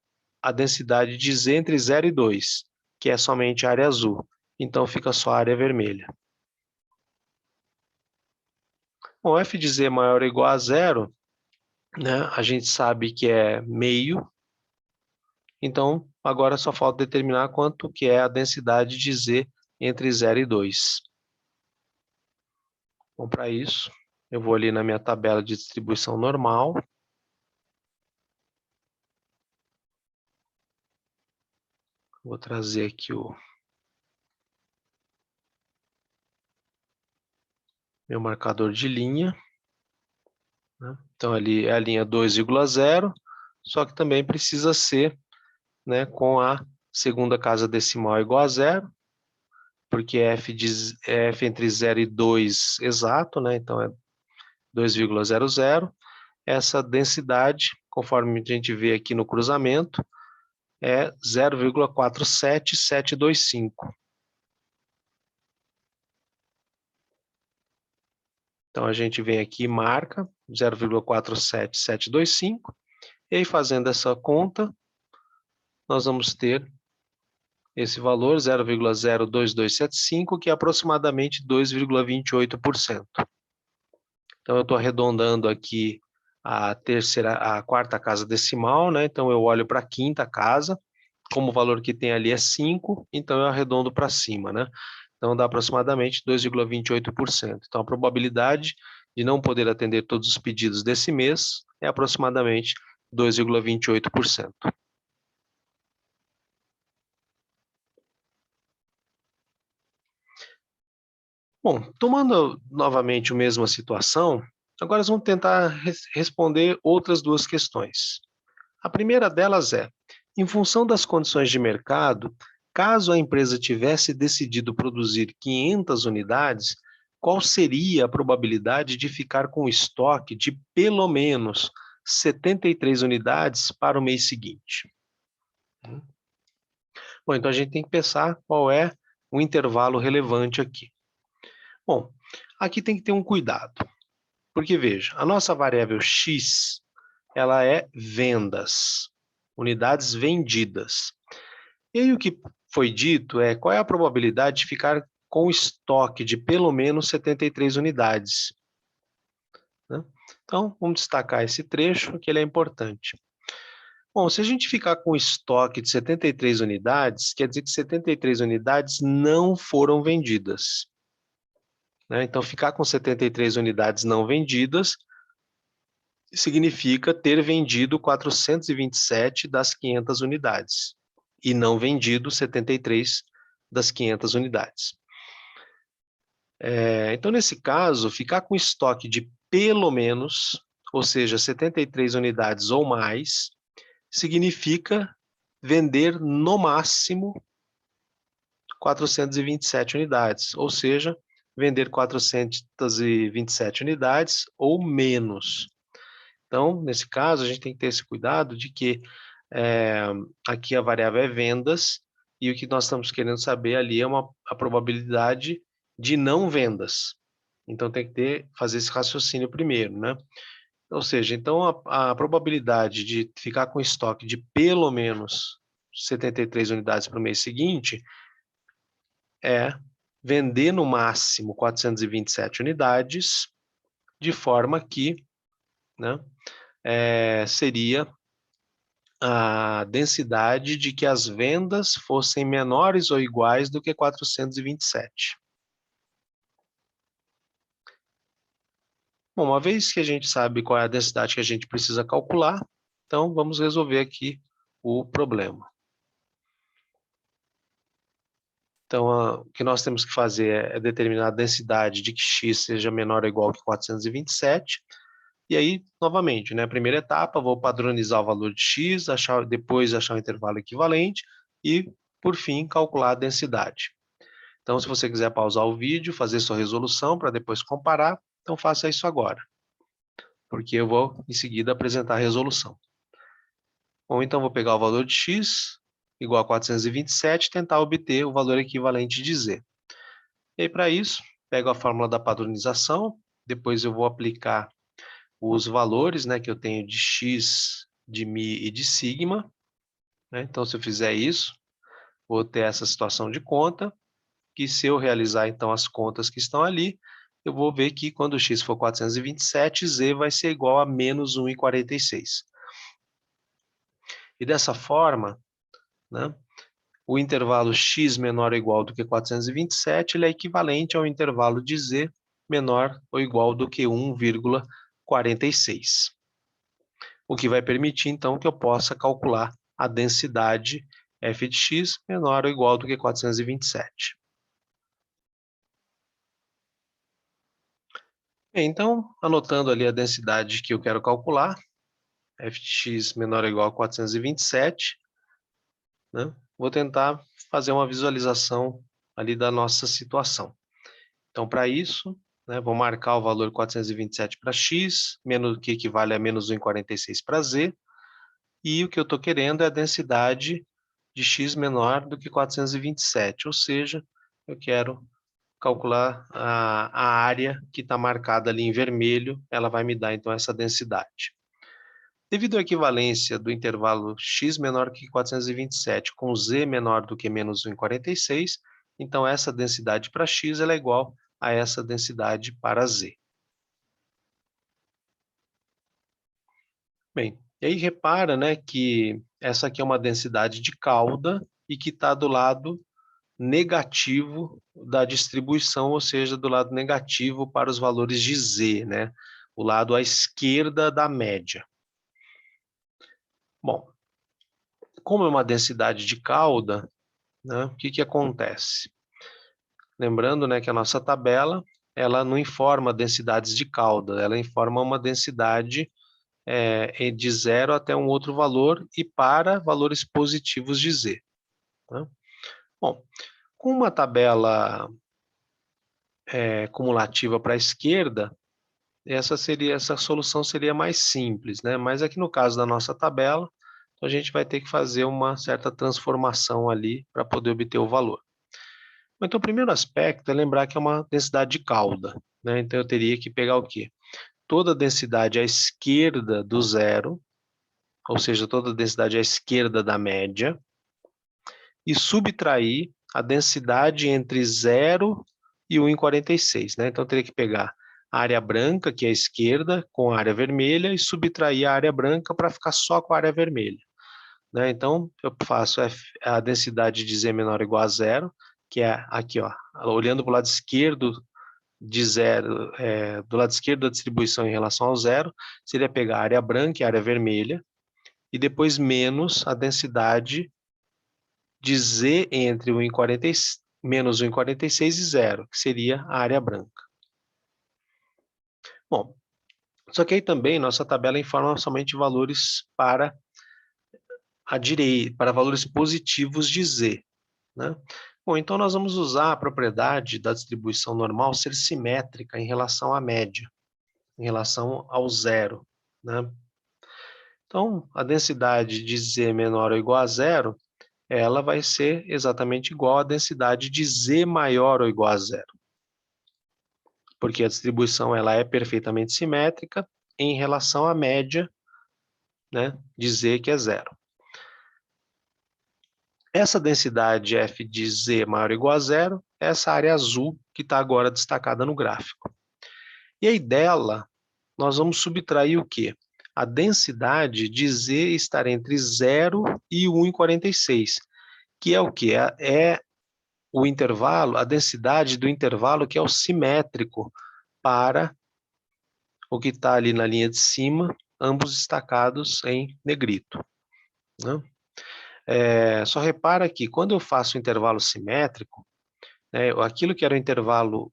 a densidade de z entre 0 e 2, que é somente a área azul. Então fica só a área vermelha. Bom, f de z maior ou igual a 0, né, a gente sabe que é meio. Então, agora só falta determinar quanto que é a densidade de z entre 0 e 2. Bom, para isso, eu vou ali na minha tabela de distribuição normal. Vou trazer aqui o meu marcador de linha, né? Então, ali é a linha 2,0, só que também precisa ser, né, com a segunda casa decimal igual a 0, porque f entre 0 e 2 exato, né? Então, é 2,00. Essa densidade, conforme a gente vê aqui no cruzamento, é 0,47725. Então, a gente vem aqui e marca 0,47725, e aí fazendo essa conta, nós vamos ter esse valor, 0,02275, que é aproximadamente 2,28%. Então, eu estou arredondando aqui a quarta casa decimal, né? Então, eu olho para a quinta casa, como o valor que tem ali é 5, então eu arredondo para cima, né? Então, dá aproximadamente 2,28%. Então, a probabilidade de não poder atender todos os pedidos desse mês é aproximadamente 2,28%. Bom, tomando novamente a mesma situação, agora nós vamos tentar responder outras duas questões. A primeira delas é, em função das condições de mercado, caso a empresa tivesse decidido produzir 500 unidades, qual seria a probabilidade de ficar com estoque de pelo menos 73 unidades para o mês seguinte? Bom, então a gente tem que pensar qual é o intervalo relevante aqui. Bom, aqui tem que ter um cuidado, porque veja, a nossa variável x, ela é vendas, unidades vendidas. E aí o que foi dito é qual é a probabilidade de ficar com estoque de pelo menos 73 unidades, né? Então, vamos destacar esse trecho, que ele é importante. Bom, se a gente ficar com estoque de 73 unidades, quer dizer que 73 unidades não foram vendidas, né? Então, ficar com 73 unidades não vendidas significa ter vendido 427 das 500 unidades e não vendido 73 das 500 unidades. Então, nesse caso, ficar com estoque de pelo menos, ou seja, 73 unidades ou mais, significa vender no máximo 427 unidades, ou seja, vender 427 unidades ou menos. Então, nesse caso, a gente tem que ter esse cuidado de que aqui a variável é vendas e o que nós estamos querendo saber ali é a probabilidade de não vendas. Então, tem que fazer esse raciocínio primeiro, né? Ou seja, então a probabilidade de ficar com estoque de pelo menos 73 unidades para o mês seguinte é vender no máximo 427 unidades, de forma que, né, seria a densidade de que as vendas fossem menores ou iguais do que 427. Bom, uma vez que a gente sabe qual é a densidade que a gente precisa calcular, então vamos resolver aqui o problema. Então, o que nós temos que fazer é determinar a densidade de que x seja menor ou igual que 427. E aí, novamente, né, a primeira etapa, vou padronizar o valor de x, depois achar o intervalo equivalente e, por fim, calcular a densidade. Então, se você quiser pausar o vídeo, fazer sua resolução para depois comparar, então faça isso agora, porque eu vou, em seguida, apresentar a resolução. Bom, então vou pegar o valor de x igual a 427 e tentar obter o valor equivalente de z. E aí, para isso, pego a fórmula da padronização, depois eu vou aplicar os valores, né, que eu tenho de x, de mi e de sigma, né? Então, se eu fizer isso, vou ter essa situação de conta, que se eu realizar, então, as contas que estão ali, eu vou ver que quando x for 427, z vai ser igual a menos 1,46. E dessa forma, né, o intervalo x menor ou igual do que 427, ele é equivalente ao intervalo de z menor ou igual do que 1,46. O que vai permitir, então, que eu possa calcular a densidade f de x menor ou igual do que 427. Bem, então, anotando ali a densidade que eu quero calcular, f de x menor ou igual a 427, né? Vou tentar fazer uma visualização ali da nossa situação. Então, para isso, né, vou marcar o valor 427 para x, que equivale a menos 1,46 para z, e o que eu estou querendo é a densidade de x menor do que 427, ou seja, eu quero calcular a área que está marcada ali em vermelho, ela vai me dar então essa densidade. Devido à equivalência do intervalo x menor que 427 com z menor do que menos 1,46, então essa densidade para x ela é igual a essa densidade para z. Bem, e aí repara, né, que essa aqui é uma densidade de cauda e que está do lado negativo da distribuição, ou seja, do lado negativo para os valores de z, né? O lado à esquerda da média. Bom, como é uma densidade de cauda, né, o que acontece? Lembrando, né, que a nossa tabela, ela não informa densidades de cauda, ela informa uma densidade de 0 até um outro valor e para valores positivos de Z. Tá? Bom, com uma tabela cumulativa para a esquerda, essa solução seria mais simples, né? Mas aqui no caso da nossa tabela, a gente vai ter que fazer uma certa transformação ali para poder obter o valor. Então, o primeiro aspecto é lembrar que é uma densidade de cauda, né? Então, eu teria que pegar o quê? Toda a densidade à esquerda do zero, ou seja, toda a densidade à esquerda da média, e subtrair a densidade entre 0 e 1,46, né? Então, eu teria que pegar a área branca, que é a esquerda, com a área vermelha, e subtrair a área branca para ficar só com a área vermelha. Né? Então, eu faço a densidade de Z menor ou igual a zero, que é aqui, ó, olhando para o lado esquerdo de zero, do lado esquerdo da distribuição em relação ao zero, seria pegar a área branca e a área vermelha, e depois menos a densidade de Z entre menos 1,46 e 0, que seria a área branca. Bom, só que aí também nossa tabela informa somente valores para a direita, para valores positivos de Z. Né? Bom, então nós vamos usar a propriedade da distribuição normal ser simétrica em relação à média, em relação ao zero. Né? Então, a densidade de Z menor ou igual a zero, ela vai ser exatamente igual à densidade de Z maior ou igual a zero. Porque a distribuição ela é perfeitamente simétrica em relação à média, né, de Z, que é zero. Essa densidade f de Z maior ou igual a zero é essa área azul que está agora destacada no gráfico. E aí dela, nós vamos subtrair o quê? A densidade de Z estar entre 0 e 1,46, que é o quê? É o intervalo, a densidade do intervalo que é o simétrico para o que está ali na linha de cima, ambos destacados em negrito. Né? Só repara que quando eu faço o intervalo simétrico, né, aquilo que era o intervalo,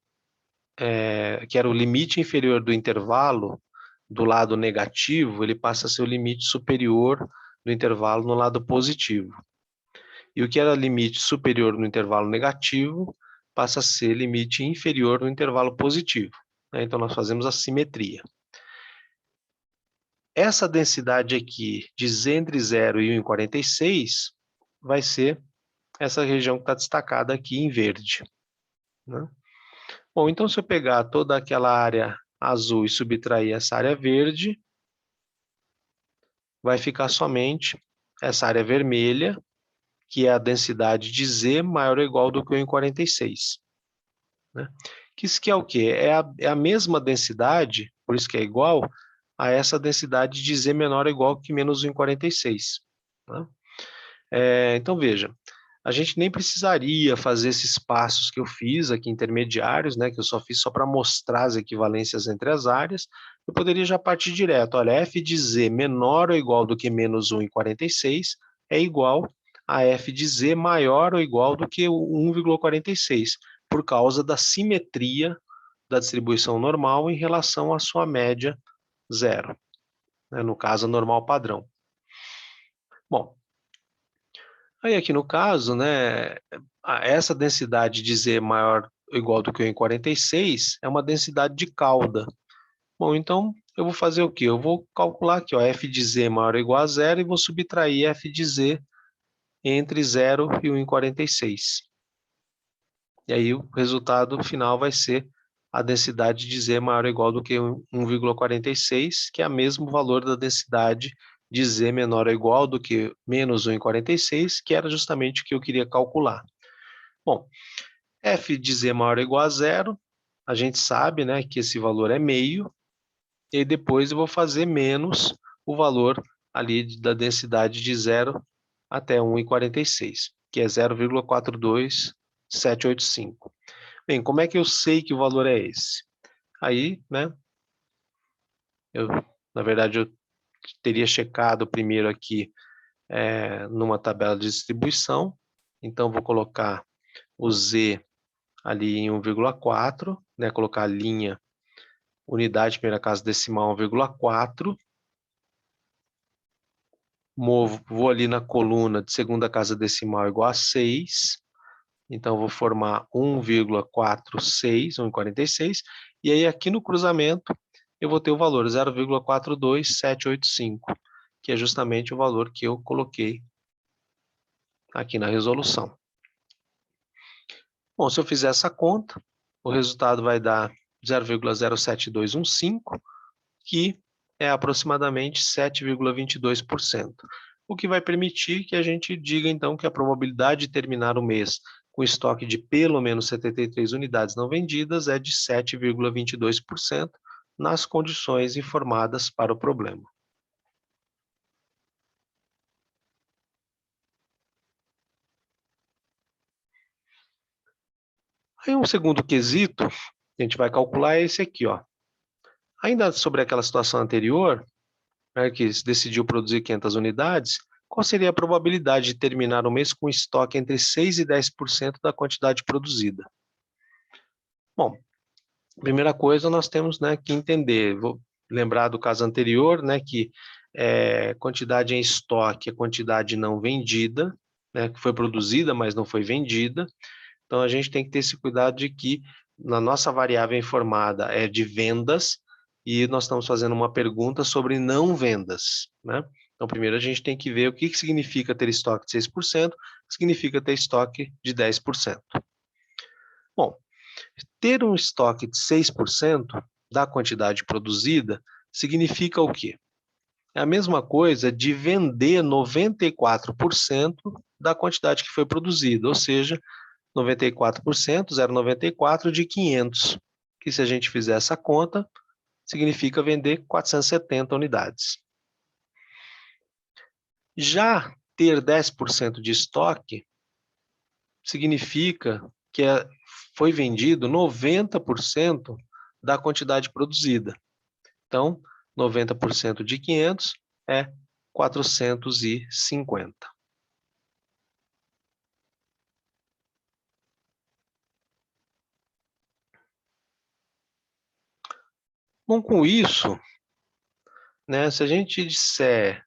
que era o limite inferior do intervalo do lado negativo, ele passa a ser o limite superior do intervalo no lado positivo. E o que era limite superior no intervalo negativo passa a ser limite inferior no intervalo positivo. Né? Então, nós fazemos a simetria. Essa densidade aqui de Z entre 0 e 1,46 vai ser essa região que está destacada aqui em verde. Né? Bom, então se eu pegar toda aquela área azul e subtrair essa área verde, vai ficar somente essa área vermelha, que é a densidade de Z maior ou igual do que 1,46. Né? Que isso que é o quê? É a mesma densidade, por isso que é igual, a essa densidade de Z menor ou igual que menos 1,46. Né? Então, veja, a gente nem precisaria fazer esses passos que eu fiz aqui, intermediários, né, que eu só fiz só para mostrar as equivalências entre as áreas. Eu poderia já partir direto. Olha, f de Z menor ou igual do que menos 1,46 é igual a f de Z maior ou igual do que 1,46, por causa da simetria da distribuição normal em relação à sua média zero, né, no caso, normal padrão. Bom, aí aqui no caso, né, essa densidade de Z maior ou igual do que 1,46 é uma densidade de cauda. Bom, então eu vou fazer o quê? Eu vou calcular aqui, ó, f de Z maior ou igual a zero e vou subtrair f de Z entre 0 e 1,46. E aí o resultado final vai ser a densidade de Z maior ou igual do que 1,46, que é o mesmo valor da densidade de Z menor ou igual do que menos 1,46, que era justamente o que eu queria calcular. Bom, f de Z maior ou igual a zero, a gente sabe, né, que esse valor é meio, e depois eu vou fazer menos o valor ali da densidade de 0 até 1,46, que é 0,42785. Bem, como é que eu sei que o valor é esse? Aí, né, na verdade, eu teria checado primeiro aqui numa tabela de distribuição, então vou colocar o Z ali em 1,4, né, colocar a linha unidade primeira casa decimal 1,4, vou ali na coluna de segunda casa decimal igual a 6, então vou formar 1,46, 1,46, e aí aqui no cruzamento eu vou ter o valor 0,42785, que é justamente o valor que eu coloquei aqui na resolução. Bom, se eu fizer essa conta, o resultado vai dar 0,07215, que é aproximadamente 7,22%, o que vai permitir que a gente diga, então, que a probabilidade de terminar o mês com estoque de pelo menos 73 unidades não vendidas é de 7,22%, nas condições informadas para o problema. Aí um segundo quesito que a gente vai calcular é esse aqui, ó. Ainda sobre aquela situação anterior, né, que se decidiu produzir 500 unidades, qual seria a probabilidade de terminar o mês com estoque entre 6% e 10% da quantidade produzida? Bom, primeira coisa nós temos, né, que entender, vou lembrar do caso anterior, né, que quantidade em estoque é quantidade não vendida, né, que foi produzida, mas não foi vendida. Então, a gente tem que ter esse cuidado de que na nossa variável informada é de vendas e nós estamos fazendo uma pergunta sobre não vendas, né? Então, primeiro a gente tem que ver o que significa ter estoque de 6%, o que significa ter estoque de 10%. Bom, ter um estoque de 6% da quantidade produzida significa o quê? É a mesma coisa de vender 94% da quantidade que foi produzida, ou seja, 94%, 0,94 de 500, que se a gente fizer essa conta, significa vender 470 unidades. Já ter 10% de estoque significa que foi vendido 90% da quantidade produzida. Então, 90% de 500 é 450. Bom, com isso, né, se a gente disser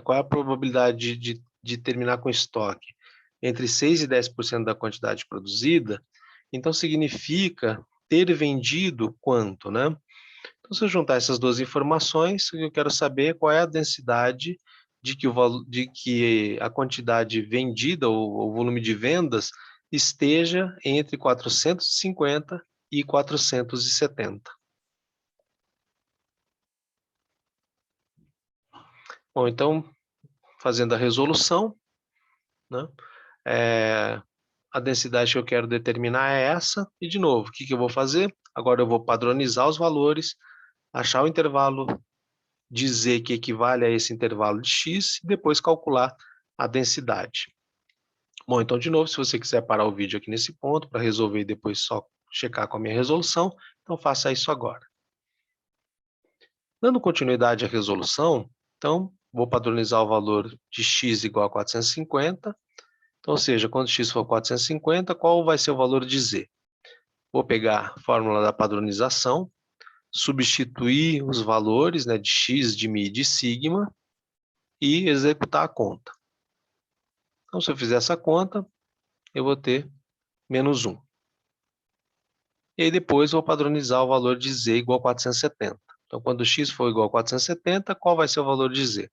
qual é a probabilidade de terminar com estoque entre 6% e 10% da quantidade produzida, então significa ter vendido quanto, né? Então, se eu juntar essas duas informações, eu quero saber qual é a densidade de que a quantidade vendida, ou o volume de vendas, esteja entre 450 e 470. Bom, então, fazendo a resolução, né, a densidade que eu quero determinar é essa, e de novo, o que eu vou fazer? Agora eu vou padronizar os valores, achar o intervalo de Z que equivale a esse intervalo de X, e depois calcular a densidade. Bom, então, de novo, se você quiser parar o vídeo aqui nesse ponto, para resolver e depois só checar com a minha resolução, então faça isso agora. Dando continuidade à resolução, então, vou padronizar o valor de X igual a 450, então, ou seja, quando x for 450, qual vai ser o valor de z? Vou pegar a fórmula da padronização, substituir os valores, né, de x, de mi e de sigma e executar a conta. Então, se eu fizer essa conta, eu vou ter menos 1. E aí depois vou padronizar o valor de z igual a 470. Então, quando x for igual a 470, qual vai ser o valor de z?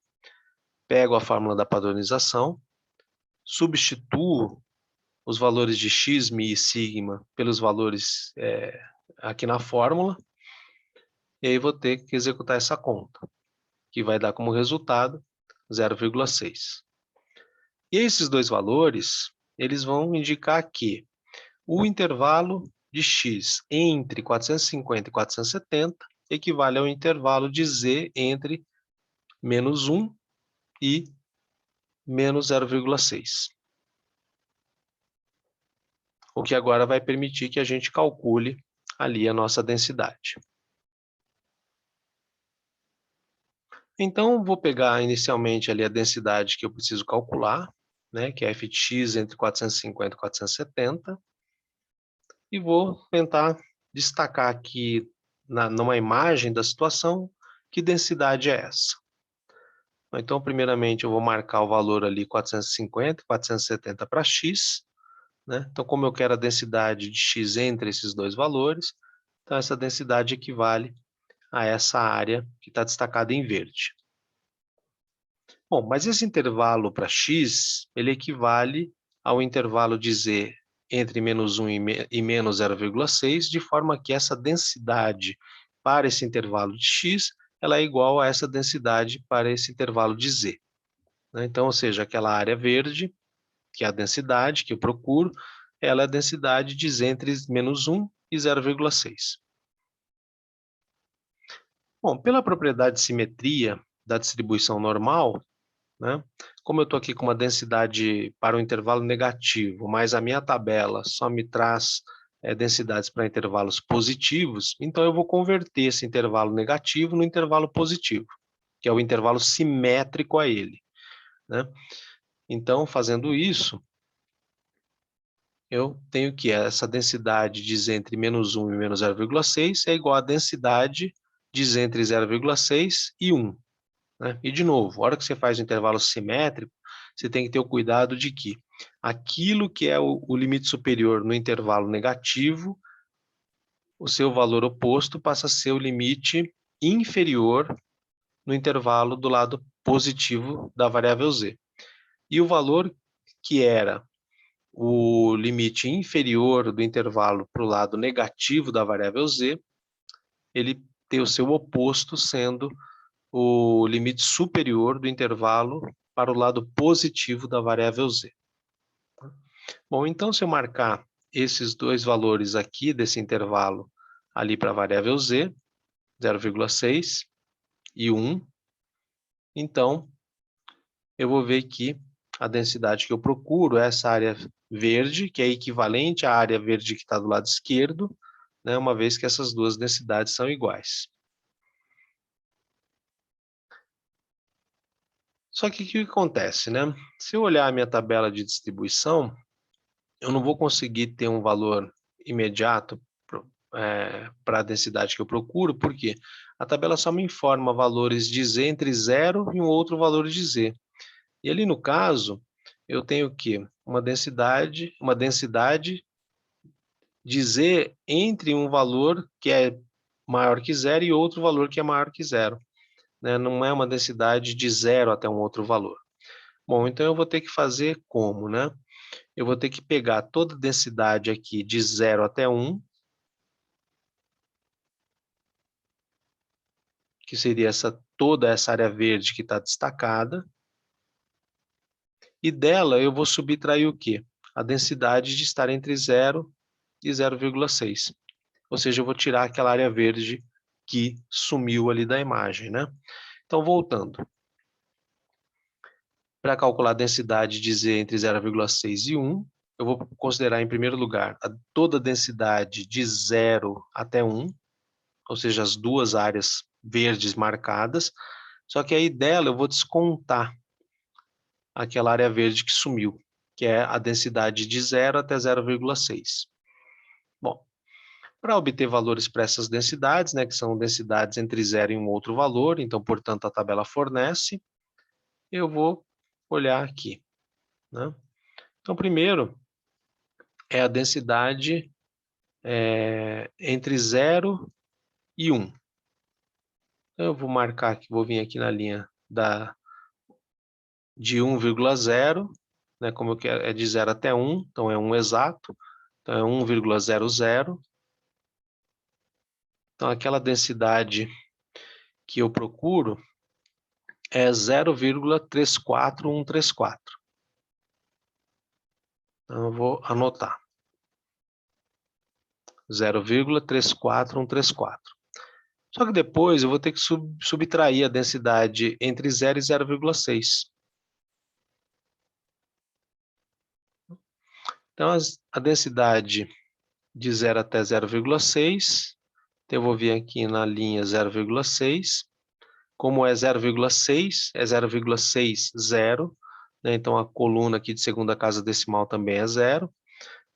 Pego a fórmula da padronização, substituo os valores de x, mi e sigma pelos valores aqui na fórmula, e aí vou ter que executar essa conta, que vai dar como resultado 0,6. E esses dois valores, eles vão indicar que o intervalo de x entre 450 e 470 equivale ao intervalo de z entre menos 1 e menos 0,6. O que agora vai permitir que a gente calcule ali a nossa densidade. Então, vou pegar inicialmente ali a densidade que eu preciso calcular, né, que é f de x entre 450 e 470. e vou tentar destacar aqui numa imagem da situação que densidade é essa. Então, primeiramente, eu vou marcar o valor ali 450, 470 para x, né? Então, como eu quero a densidade de x entre esses dois valores, então essa densidade equivale a essa área que está destacada em verde. Bom, mas esse intervalo para x, ele equivale ao intervalo de z entre menos 1 e menos 0,6, de forma que essa densidade para esse intervalo de x, ela é igual a essa densidade para esse intervalo de z. Então, ou seja, aquela área verde, que é a densidade que eu procuro, ela é a densidade de z entre menos 1 e 0,6. Bom, pela propriedade de simetria da distribuição normal, né, como eu estou aqui com uma densidade para um intervalo negativo, mas a minha tabela só me traz densidades para intervalos positivos, então eu vou converter esse intervalo negativo no intervalo positivo, que é o intervalo simétrico a ele, né? Então, fazendo isso, eu tenho que essa densidade de z entre menos 1 e menos 0,6 é igual à densidade de z entre 0,6 e 1. Né? E, de novo, a hora que você faz o intervalo simétrico, você tem que ter o cuidado de que aquilo que é o limite superior no intervalo negativo, o seu valor oposto passa a ser o limite inferior no intervalo do lado positivo da variável z. E o valor que era o limite inferior do intervalo para o lado negativo da variável z, ele tem o seu oposto sendo o limite superior do intervalo para o lado positivo da variável z. Bom, então se eu marcar esses dois valores aqui desse intervalo ali para a variável z, 0,6 e 1, então eu vou ver que a densidade que eu procuro é essa área verde, que é equivalente à área verde que está do lado esquerdo, né, uma vez que essas duas densidades são iguais. Só que o que acontece, né? Se eu olhar a minha tabela de distribuição, eu não vou conseguir ter um valor imediato para a densidade que eu procuro, porque a tabela só me informa valores de z entre 0 e um outro valor de z. E ali no caso, eu tenho o quê? Uma densidade de z entre um valor que é maior que zero e outro valor que é maior que zero. Né? Não é uma densidade de zero até um outro valor. Bom, então eu vou ter que fazer como, né? Eu vou ter que pegar toda a densidade aqui de 0 até 1, que seria toda essa área verde que está destacada, e dela eu vou subtrair o quê? A densidade de estar entre 0 e 0,6. Ou seja, eu vou tirar aquela área verde que sumiu ali da imagem, né? Então, voltando. Para calcular a densidade de Z entre 0,6 e 1, eu vou considerar, em primeiro lugar, toda a densidade de 0 até 1, ou seja, as duas áreas verdes marcadas, só que aí dela eu vou descontar aquela área verde que sumiu, que é a densidade de 0 até 0,6. Bom, para obter valores para essas densidades, né, que são densidades entre 0 e um outro valor, então, portanto, a tabela fornece, eu vou olhar aqui, né? Então, primeiro é a densidade entre 0 e 1. Então, eu vou marcar aqui, vou vir aqui na linha de 1,0, né, como eu quero, é de 0 até 1, então é 1 exato, então é 1,00. Então, aquela densidade que eu procuro é 0,34134. Então, eu vou anotar. 0,34134. Só que depois eu vou ter que subtrair a densidade entre 0 e 0,6. Então, a densidade de 0 até 0,6, então eu vou vir aqui na linha 0,6. Como é 0,6, é 0,60, né? Então a coluna aqui de segunda casa decimal também é 0.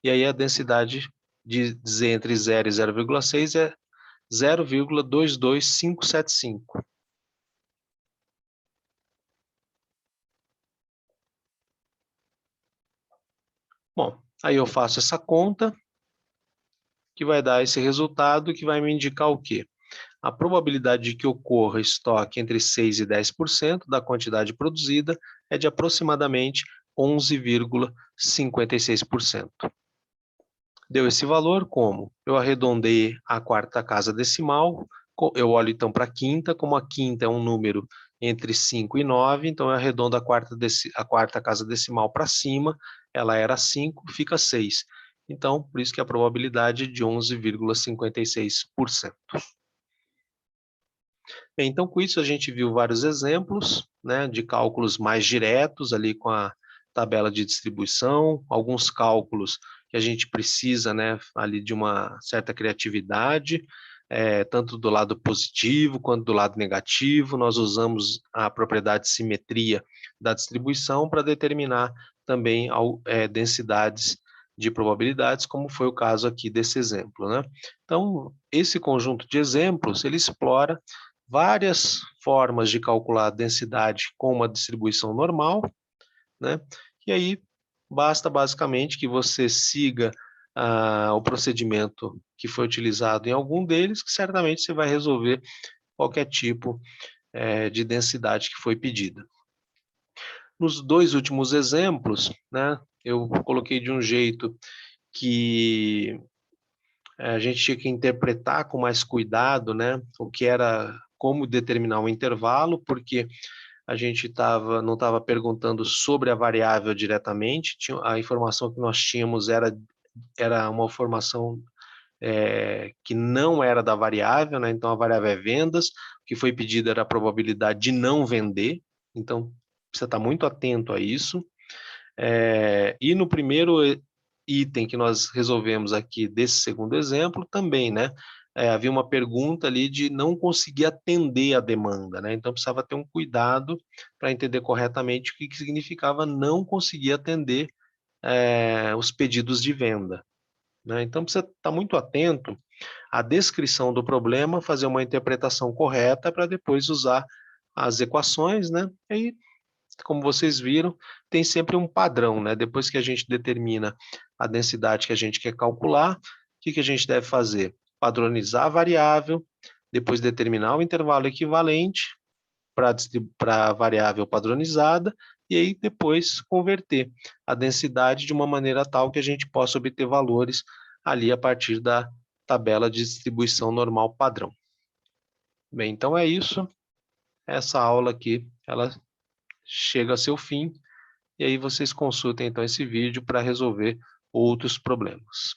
E aí a densidade dizer entre 0 e 0,6 é 0,22575. Bom, aí eu faço essa conta, que vai dar esse resultado, que vai me indicar o quê? A probabilidade de que ocorra estoque entre 6% e 10% da quantidade produzida é de aproximadamente 11,56%. Deu esse valor como? Eu arredondei a quarta casa decimal, eu olho então para a quinta, como a quinta é um número entre 5 e 9, então eu arredondo a quarta casa decimal para cima, ela era 5, fica 6. Então, por isso que a probabilidade é de 11,56%. Bem, então, com isso, a gente viu vários exemplos, né, de cálculos mais diretos ali com a tabela de distribuição, alguns cálculos que a gente precisa, né, ali de uma certa criatividade, tanto do lado positivo quanto do lado negativo. Nós usamos a propriedade de simetria da distribuição para determinar também densidades de probabilidades, como foi o caso aqui desse exemplo, né? Então, esse conjunto de exemplos, ele explora várias formas de calcular a densidade com uma distribuição normal, né? E aí basta basicamente que você siga o procedimento que foi utilizado em algum deles, que certamente você vai resolver qualquer tipo de densidade que foi pedida. Nos dois últimos exemplos, né, eu coloquei de um jeito que a gente tinha que interpretar com mais cuidado, né, o que era, como determinar um intervalo, porque a gente não estava perguntando sobre a variável diretamente, a informação que nós tínhamos era uma informação que não era da variável, né, então a variável é vendas, o que foi pedido era a probabilidade de não vender, então precisa estar muito atento a isso. E no primeiro item que nós resolvemos aqui desse segundo exemplo também, né? Havia uma pergunta ali de não conseguir atender a demanda, né? Então precisava ter um cuidado para entender corretamente o que significava não conseguir atender os pedidos de venda, né? Então precisa estar muito atento à descrição do problema, fazer uma interpretação correta para depois usar as equações, né? E aí, como vocês viram, tem sempre um padrão, né? Depois que a gente determina a densidade que a gente quer calcular, o que a gente deve fazer? Padronizar a variável, depois determinar o intervalo equivalente para a variável padronizada, e aí depois converter a densidade de uma maneira tal que a gente possa obter valores ali a partir da tabela de distribuição normal padrão. Bem, então é isso. Essa aula aqui, ela chega a seu fim. E aí vocês consultem então esse vídeo para resolver outros problemas.